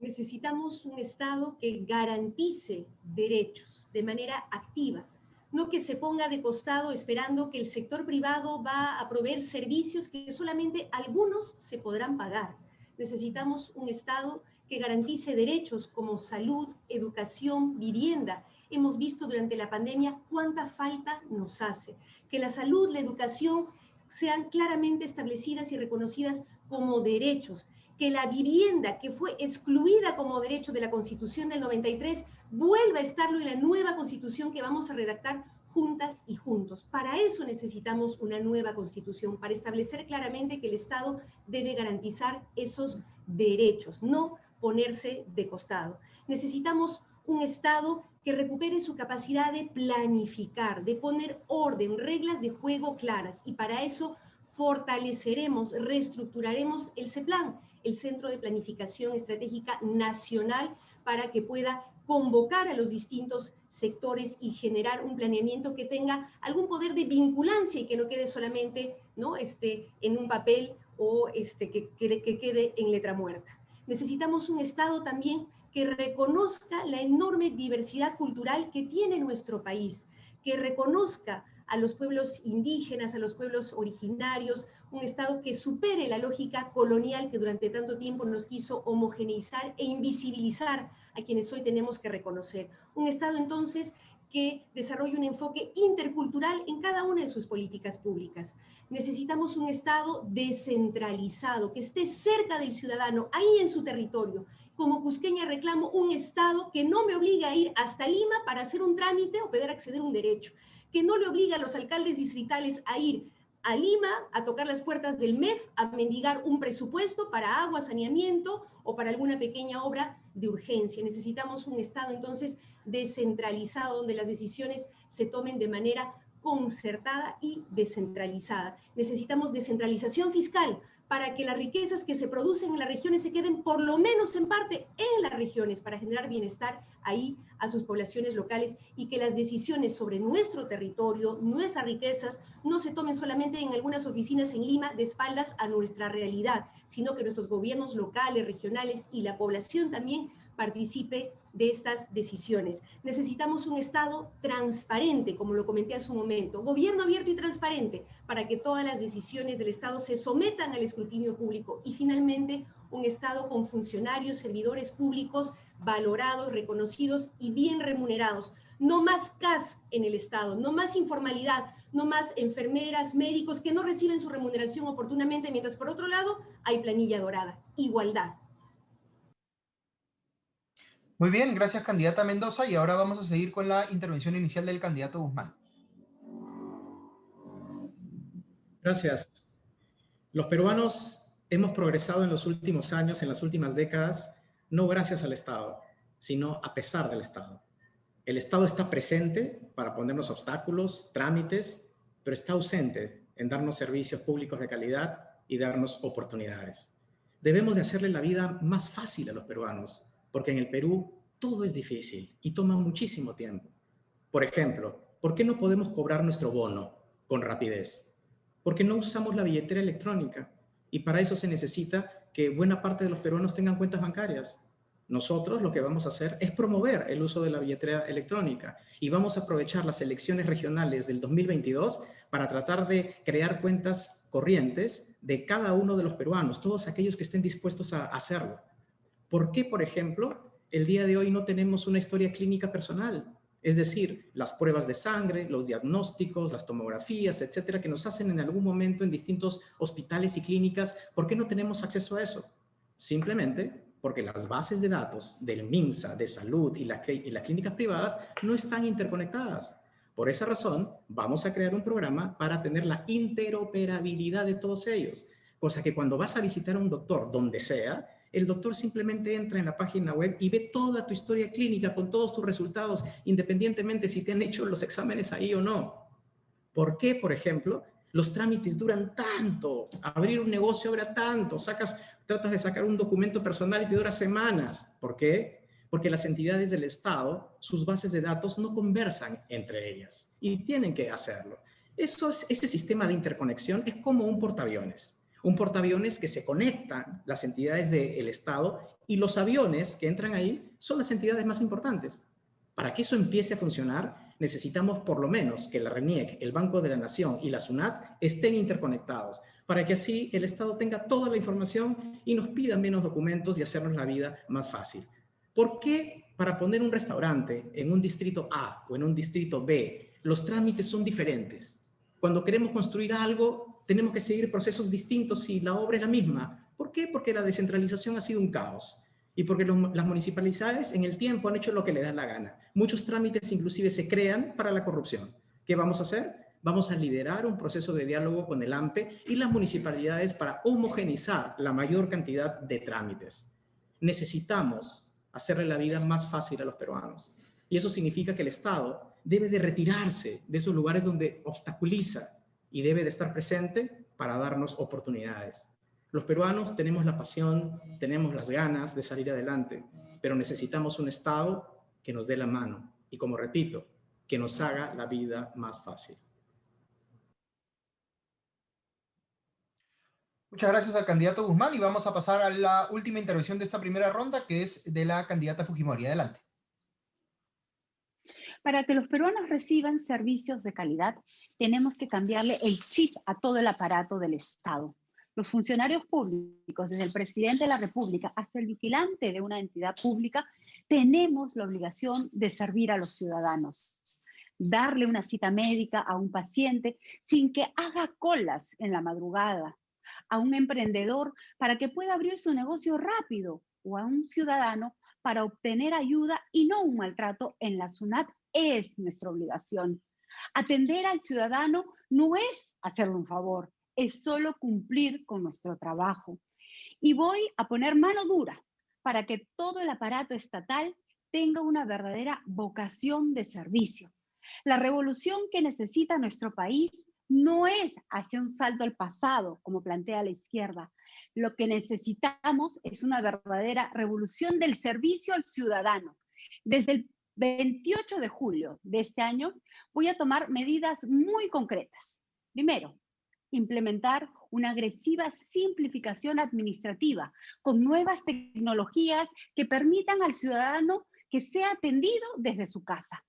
Necesitamos un Estado que garantice derechos de manera activa, no que se ponga de costado esperando que el sector privado va a proveer servicios que solamente algunos se podrán pagar. Necesitamos un Estado que garantice derechos como salud, educación, vivienda. Hemos visto durante la pandemia cuánta falta nos hace. Que la salud, la educación sean claramente establecidas y reconocidas como derechos. Que la vivienda, que fue excluida como derecho de la Constitución del 93, vuelva a estarlo en la nueva Constitución que vamos a redactar juntas y juntos. Para eso necesitamos una nueva Constitución, para establecer claramente que el Estado debe garantizar esos derechos, no ponerse de costado. Necesitamos un Estado que recupere su capacidad de planificar, de poner orden, reglas de juego claras, y para eso fortaleceremos, reestructuraremos el CEPLAN, el Centro de Planificación Estratégica Nacional, para que pueda convocar a los distintos sectores y generar un planeamiento que tenga algún poder de vinculancia y que no quede solamente, ¿no?, en un papel o que quede en letra muerta. Necesitamos un Estado también que reconozca la enorme diversidad cultural que tiene nuestro país, que reconozca a los pueblos indígenas, a los pueblos originarios, un Estado que supere la lógica colonial que durante tanto tiempo nos quiso homogeneizar e invisibilizar a quienes hoy tenemos que reconocer. Un Estado entonces que desarrolle un enfoque intercultural en cada una de sus políticas públicas. Necesitamos un Estado descentralizado, que esté cerca del ciudadano, ahí en su territorio. Como cusqueña reclamo un Estado que no me obligue a ir hasta Lima para hacer un trámite o poder acceder a un derecho, que no le obligue a los alcaldes distritales a ir a Lima a tocar las puertas del MEF, a mendigar un presupuesto para agua, saneamiento o para alguna pequeña obra de urgencia. Necesitamos un Estado entonces descentralizado, donde las decisiones se tomen de manera concertada y descentralizada. Necesitamos descentralización fiscal para que las riquezas que se producen en las regiones se queden por lo menos en parte en las regiones, para generar bienestar ahí a sus poblaciones locales, y que las decisiones sobre nuestro territorio, nuestras riquezas, no se tomen solamente en algunas oficinas en Lima de espaldas a nuestra realidad, sino que nuestros gobiernos locales, regionales y la población también participe de estas decisiones. Necesitamos un Estado transparente, como lo comenté hace un momento, gobierno abierto y transparente, para que todas las decisiones del Estado se sometan al escrutinio público. Y finalmente, un Estado con funcionarios, servidores públicos valorados, reconocidos y bien remunerados. No más CAS en el Estado, no más informalidad, no más enfermeras, médicos que no reciben su remuneración oportunamente, mientras por otro lado hay planilla dorada. Igualdad. Muy bien, gracias, candidata Mendoza. Y ahora vamos a seguir con la intervención inicial del candidato Guzmán. Gracias. Los peruanos hemos progresado en los últimos años, en las últimas décadas, no gracias al Estado, sino a pesar del Estado. El Estado está presente para ponernos obstáculos, trámites, pero está ausente en darnos servicios públicos de calidad y darnos oportunidades. Debemos de hacerle la vida más fácil a los peruanos, porque en el Perú todo es difícil y toma muchísimo tiempo. Por ejemplo, ¿por qué no podemos cobrar nuestro bono con rapidez? Porque no usamos la billetera electrónica y para eso se necesita que buena parte de los peruanos tengan cuentas bancarias. Nosotros lo que vamos a hacer es promover el uso de la billetera electrónica y vamos a aprovechar las elecciones regionales del 2022 para tratar de crear cuentas corrientes de cada uno de los peruanos, todos aquellos que estén dispuestos a hacerlo. ¿Por qué, por ejemplo, el día de hoy no tenemos una historia clínica personal? Es decir, las pruebas de sangre, los diagnósticos, las tomografías, etcétera, que nos hacen en algún momento en distintos hospitales y clínicas. ¿Por qué no tenemos acceso a eso? Simplemente porque las bases de datos del MINSA, de salud y las clínicas privadas no están interconectadas. Por esa razón, vamos a crear un programa para tener la interoperabilidad de todos ellos, cosa que cuando vas a visitar a un doctor, donde sea, el doctor simplemente entra en la página web y ve toda tu historia clínica con todos tus resultados, independientemente si te han hecho los exámenes ahí o no. ¿Por qué, por ejemplo, los trámites duran tanto? Abrir un negocio dura tanto, tratas de sacar un documento personal y te dura semanas. ¿Por qué? Porque las entidades del Estado, sus bases de datos no conversan entre ellas y tienen que hacerlo. Este sistema de interconexión es como un portaaviones. Un portaaviones que se conectan las entidades del Estado y los aviones que entran ahí son las entidades más importantes. Para que eso empiece a funcionar, necesitamos por lo menos que la RENIEC, el Banco de la Nación y la SUNAT estén interconectados, para que así el Estado tenga toda la información y nos pida menos documentos y hacernos la vida más fácil. ¿Por qué para poner un restaurante en un distrito A o en un distrito B, los trámites son diferentes? Cuando queremos construir algo, tenemos que seguir procesos distintos y la obra es la misma. ¿Por qué? Porque la descentralización ha sido un caos. Y porque las municipalidades en el tiempo han hecho lo que les da la gana. Muchos trámites inclusive se crean para la corrupción. ¿Qué vamos a hacer? Vamos a liderar un proceso de diálogo con el AMPE y las municipalidades para homogenizar la mayor cantidad de trámites. Necesitamos hacerle la vida más fácil a los peruanos. Y eso significa que el Estado debe de retirarse de esos lugares donde obstaculiza y debe de estar presente para darnos oportunidades. Los peruanos tenemos la pasión, tenemos las ganas de salir adelante, pero necesitamos un Estado que nos dé la mano y, como repito, que nos haga la vida más fácil. Muchas gracias al candidato Guzmán y vamos a pasar a la última intervención de esta primera ronda, que es de la candidata Fujimori. Adelante. Para que los peruanos reciban servicios de calidad, tenemos que cambiarle el chip a todo el aparato del Estado. Los funcionarios públicos, desde el presidente de la República hasta el vigilante de una entidad pública, tenemos la obligación de servir a los ciudadanos. Darle una cita médica a un paciente sin que haga colas en la madrugada, a un emprendedor para que pueda abrir su negocio rápido o a un ciudadano para obtener ayuda y no un maltrato en la SUNAT es nuestra obligación. Atender al ciudadano no es hacerle un favor, es solo cumplir con nuestro trabajo. Y voy a poner mano dura para que todo el aparato estatal tenga una verdadera vocación de servicio. La revolución que necesita nuestro país no es hacer un salto al pasado, como plantea la izquierda. Lo que necesitamos es una verdadera revolución del servicio al ciudadano. Desde el 28 de julio de este año voy a tomar medidas muy concretas. Primero, implementar una agresiva simplificación administrativa con nuevas tecnologías que permitan al ciudadano que sea atendido desde su casa.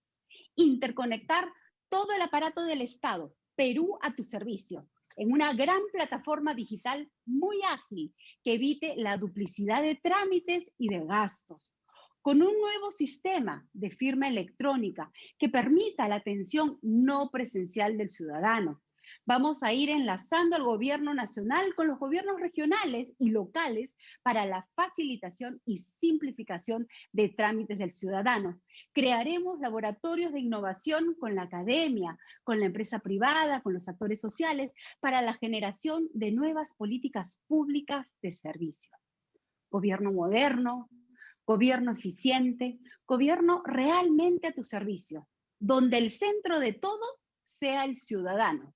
Interconectar todo el aparato del Estado, Perú a tu servicio, en una gran plataforma digital muy ágil que evite la duplicidad de trámites y de gastos, con un nuevo sistema de firma electrónica que permita la atención no presencial del ciudadano. Vamos a ir enlazando al gobierno nacional con los gobiernos regionales y locales para la facilitación y simplificación de trámites del ciudadano. Crearemos laboratorios de innovación con la academia, con la empresa privada, con los actores sociales, para la generación de nuevas políticas públicas de servicio. Gobierno moderno, Gobierno eficiente, gobierno realmente a tu servicio, donde el centro de todo sea el ciudadano.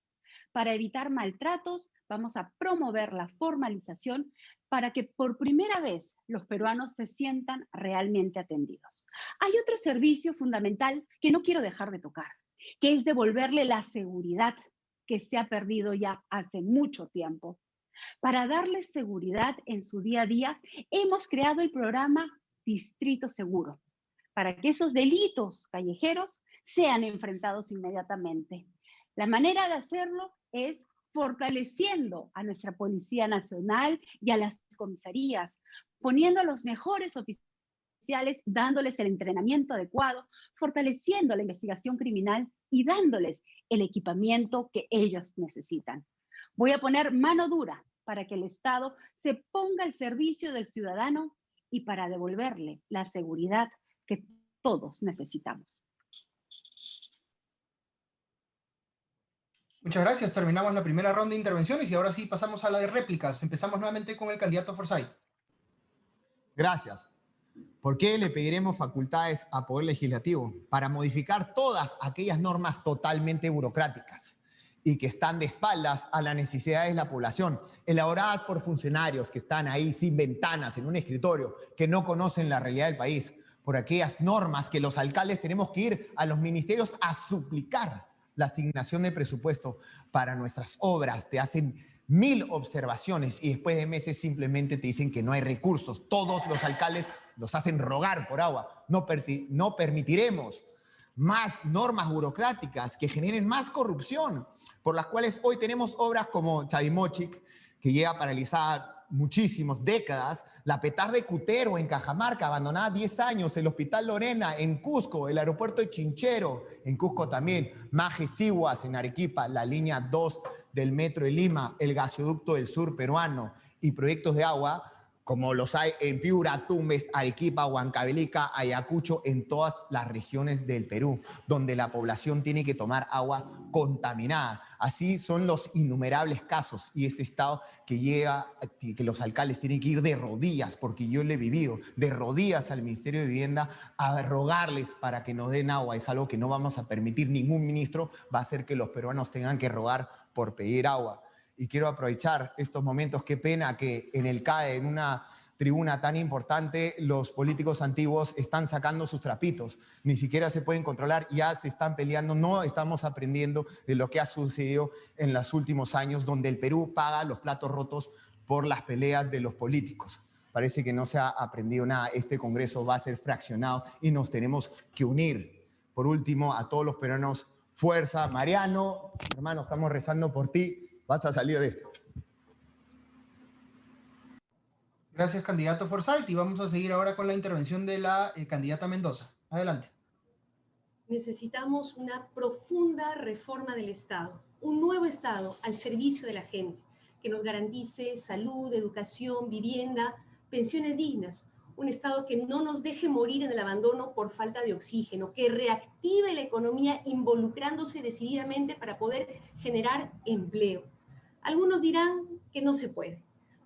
Para evitar maltratos, vamos a promover la formalización para que por primera vez los peruanos se sientan realmente atendidos. Hay otro servicio fundamental que no quiero dejar de tocar, que es devolverle la seguridad que se ha perdido ya hace mucho tiempo. Para darles seguridad en su día a día, hemos creado el programa Distrito Seguro, para que esos delitos callejeros sean enfrentados inmediatamente. La manera de hacerlo es fortaleciendo a nuestra Policía Nacional y a las comisarías, poniendo a los mejores oficiales, dándoles el entrenamiento adecuado, fortaleciendo la investigación criminal y dándoles el equipamiento que ellos necesitan. Voy a poner mano dura para que el Estado se ponga al servicio del ciudadano y para devolverle la seguridad que todos necesitamos. Muchas gracias. Terminamos la primera ronda de intervenciones y ahora sí pasamos a la de réplicas. Empezamos nuevamente con el candidato Forsyth. Gracias. ¿Por qué le pediremos facultades a Poder Legislativo? Para modificar todas aquellas normas totalmente burocráticas y que están de espaldas a las necesidades de la población, elaboradas por funcionarios que están ahí sin ventanas en un escritorio, que no conocen la realidad del país, por aquellas normas que los alcaldes tenemos que ir a los ministerios a suplicar la asignación de presupuesto para nuestras obras. Te hacen 1000 observaciones y después de meses simplemente te dicen que no hay recursos. Todos los alcaldes los hacen rogar por agua. No permitiremos más normas burocráticas que generen más corrupción, por las cuales hoy tenemos obras como Chavimochic, que lleva paralizada muchísimas décadas, la Petar de Cutero en Cajamarca, abandonada 10 años, el Hospital Lorena en Cusco, el aeropuerto de Chinchero en Cusco también, Maje Siguas en Arequipa, la línea 2 del metro de Lima, el gasoducto del sur peruano y proyectos de agua como los hay en Piura, Tumbes, Arequipa, Huancavelica, Ayacucho, en todas las regiones del Perú, donde la población tiene que tomar agua contaminada. Así son los innumerables casos y este estado que llega, que los alcaldes tienen que ir de rodillas, porque yo lo he vivido, de rodillas al Ministerio de Vivienda a rogarles para que nos den agua. Es algo que no vamos a permitir, ningún ministro va a hacer que los peruanos tengan que rogar por pedir agua. Y quiero aprovechar estos momentos, qué pena que en el CADE, en una tribuna tan importante, los políticos antiguos están sacando sus trapitos, ni siquiera se pueden controlar, ya se están peleando, no estamos aprendiendo de lo que ha sucedido en los últimos años, donde el Perú paga los platos rotos por las peleas de los políticos. Parece que no se ha aprendido nada, este Congreso va a ser fraccionado y nos tenemos que unir. Por último, a todos los peruanos, fuerza. Mariano, hermano, estamos rezando por ti. Vas a salir de esto. Gracias, candidato Forsyth. Y vamos a seguir ahora con la intervención de la candidata Mendoza. Adelante. Necesitamos una profunda reforma del Estado, un nuevo Estado al servicio de la gente, que nos garantice salud, educación, vivienda, pensiones dignas. Un Estado que no nos deje morir en el abandono por falta de oxígeno, que reactive la economía involucrándose decididamente para poder generar empleo. Algunos dirán que no se puede.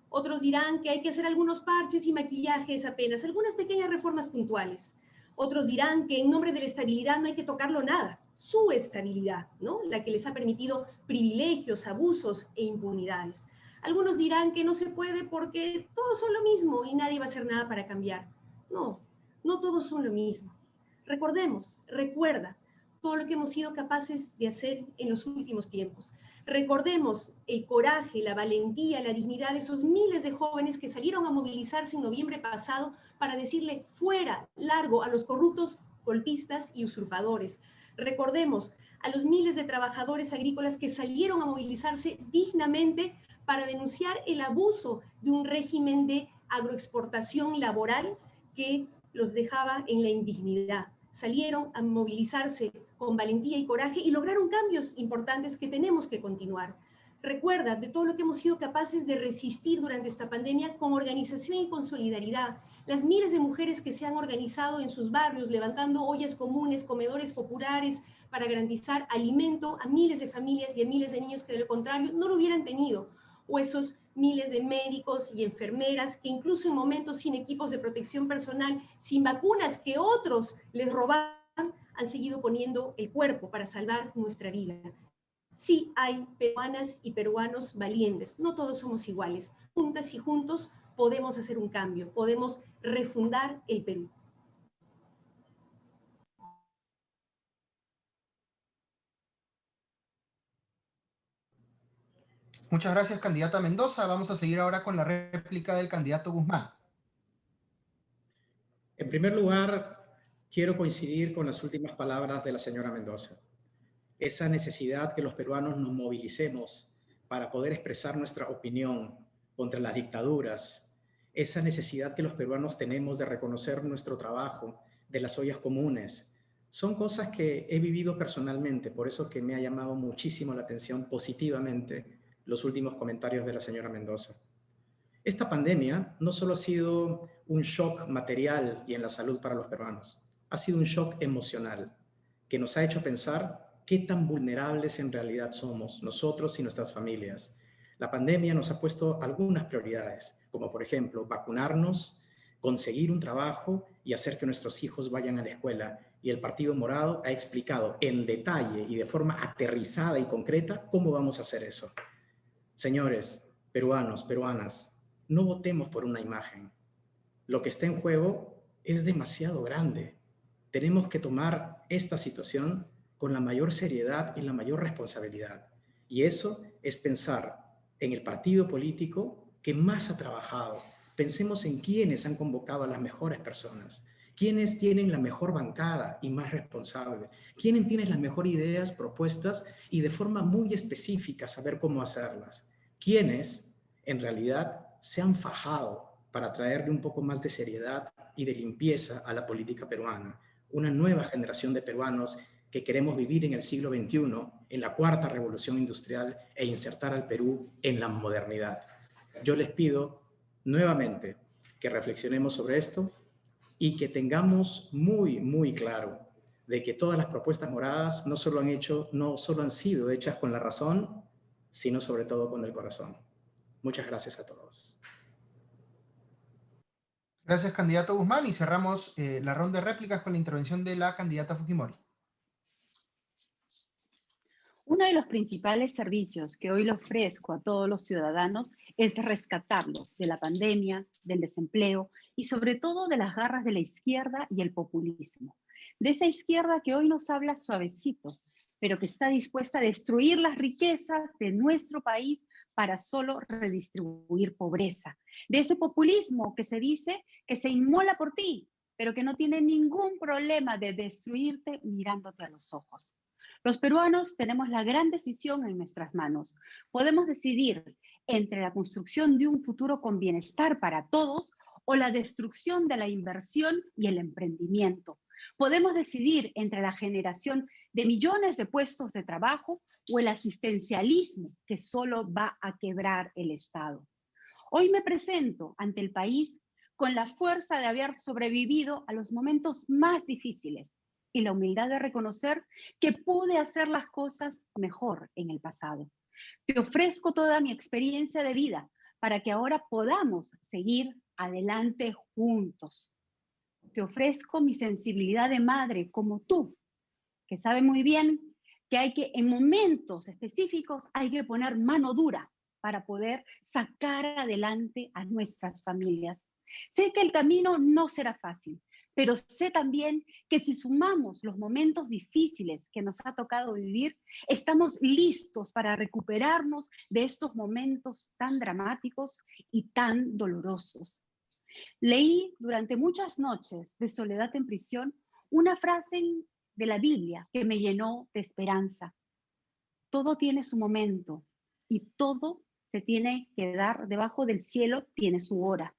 Otros dirán que hay que hacer algunos parches y maquillajes apenas, algunas pequeñas reformas puntuales. Otros dirán que en nombre de la estabilidad no hay que tocarlo nada, su estabilidad, ¿no? La que les ha permitido privilegios, abusos e impunidades. Algunos dirán que no se puede porque todos son lo mismo y nadie va a hacer nada para cambiar. No, no todos son lo mismo. Recordemos, recuerda todo lo que hemos sido capaces de hacer en los últimos tiempos. Recordemos el coraje, la valentía, la dignidad de esos miles de jóvenes que salieron a movilizarse en noviembre pasado para decirle fuera, largo a los corruptos, golpistas y usurpadores. Recordemos a los miles de trabajadores agrícolas que salieron a movilizarse dignamente para denunciar el abuso de un régimen de agroexportación laboral que los dejaba en la indignidad. Salieron a movilizarse con valentía y coraje y lograron cambios importantes que tenemos que continuar. Recuerda de todo lo que hemos sido capaces de resistir durante esta pandemia con organización y con solidaridad. Las miles de mujeres que se han organizado en sus barrios, levantando ollas comunes, comedores populares, para garantizar alimento a miles de familias y a miles de niños que de lo contrario no lo hubieran tenido. O esos miles de médicos y enfermeras que incluso en momentos sin equipos de protección personal, sin vacunas que otros les robaban, han seguido poniendo el cuerpo para salvar nuestra vida. Sí hay peruanas y peruanos valientes, no todos somos iguales. Juntas y juntos podemos hacer un cambio, podemos refundar el Perú. Muchas gracias, candidata Mendoza. Vamos a seguir ahora con la réplica del candidato Guzmán. En primer lugar, quiero coincidir con las últimas palabras de la señora Mendoza. Esa necesidad que los peruanos nos movilicemos para poder expresar nuestra opinión contra las dictaduras, esa necesidad que los peruanos tenemos de reconocer nuestro trabajo, de las ollas comunes, son cosas que he vivido personalmente, por eso que me ha llamado muchísimo la atención positivamente los últimos comentarios de la señora Mendoza. Esta pandemia no solo ha sido un shock material y en la salud para los peruanos, ha sido un shock emocional que nos ha hecho pensar qué tan vulnerables en realidad somos nosotros y nuestras familias. La pandemia nos ha puesto algunas prioridades, como por ejemplo vacunarnos, conseguir un trabajo y hacer que nuestros hijos vayan a la escuela. Y el Partido Morado ha explicado en detalle y de forma aterrizada y concreta cómo vamos a hacer eso. Señores, peruanos, peruanas, no votemos por una imagen. Lo que está en juego es demasiado grande. Tenemos que tomar esta situación con la mayor seriedad y la mayor responsabilidad. Y eso es pensar en el partido político que más ha trabajado. Pensemos en quiénes han convocado a las mejores personas, quiénes tienen la mejor bancada y más responsable, quiénes tienen las mejores ideas, propuestas y de forma muy específica saber cómo hacerlas, quiénes en realidad se han fajado para traerle un poco más de seriedad y de limpieza a la política peruana, una nueva generación de peruanos que queremos vivir en el siglo XXI, en la cuarta revolución industrial e insertar al Perú en la modernidad. Yo les pido nuevamente que reflexionemos sobre esto y que tengamos muy claro de que todas las propuestas moradas no solo han sido hechas con la razón, sino sobre todo con el corazón. Muchas gracias a todos. Gracias, candidato Guzmán. Y cerramos la ronda de réplicas con la intervención de la candidata Fujimori. Uno de los principales servicios que hoy le ofrezco a todos los ciudadanos es rescatarlos de la pandemia, del desempleo y sobre todo de las garras de la izquierda y el populismo. De esa izquierda que hoy nos habla suavecito, pero que está dispuesta a destruir las riquezas de nuestro país para solo redistribuir pobreza. De ese populismo que se dice que se inmola por ti, pero que no tiene ningún problema de destruirte mirándote a los ojos. Los peruanos tenemos la gran decisión en nuestras manos. Podemos decidir entre la construcción de un futuro con bienestar para todos o la destrucción de la inversión y el emprendimiento. Podemos decidir entre la generación de millones de puestos de trabajo o el asistencialismo que solo va a quebrar el Estado. Hoy me presento ante el país con la fuerza de haber sobrevivido a los momentos más difíciles y la humildad de reconocer que pude hacer las cosas mejor en el pasado. Te ofrezco toda mi experiencia de vida para que ahora podamos seguir adelante juntos. Te ofrezco mi sensibilidad de madre como tú, que sabe muy bien que en momentos específicos hay que poner mano dura para poder sacar adelante a nuestras familias. Sé que el camino no será fácil, pero sé también que si sumamos los momentos difíciles que nos ha tocado vivir, estamos listos para recuperarnos de estos momentos tan dramáticos y tan dolorosos. Leí durante muchas noches de soledad en prisión una frase de la Biblia que me llenó de esperanza. Todo tiene su momento y todo se tiene que dar debajo del cielo, tiene su hora.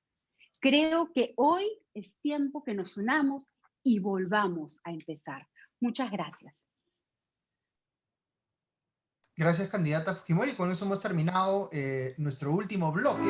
Creo que hoy es tiempo que nos unamos y volvamos a empezar. Muchas gracias. Gracias, candidata Fujimori. Con eso hemos terminado nuestro último bloque.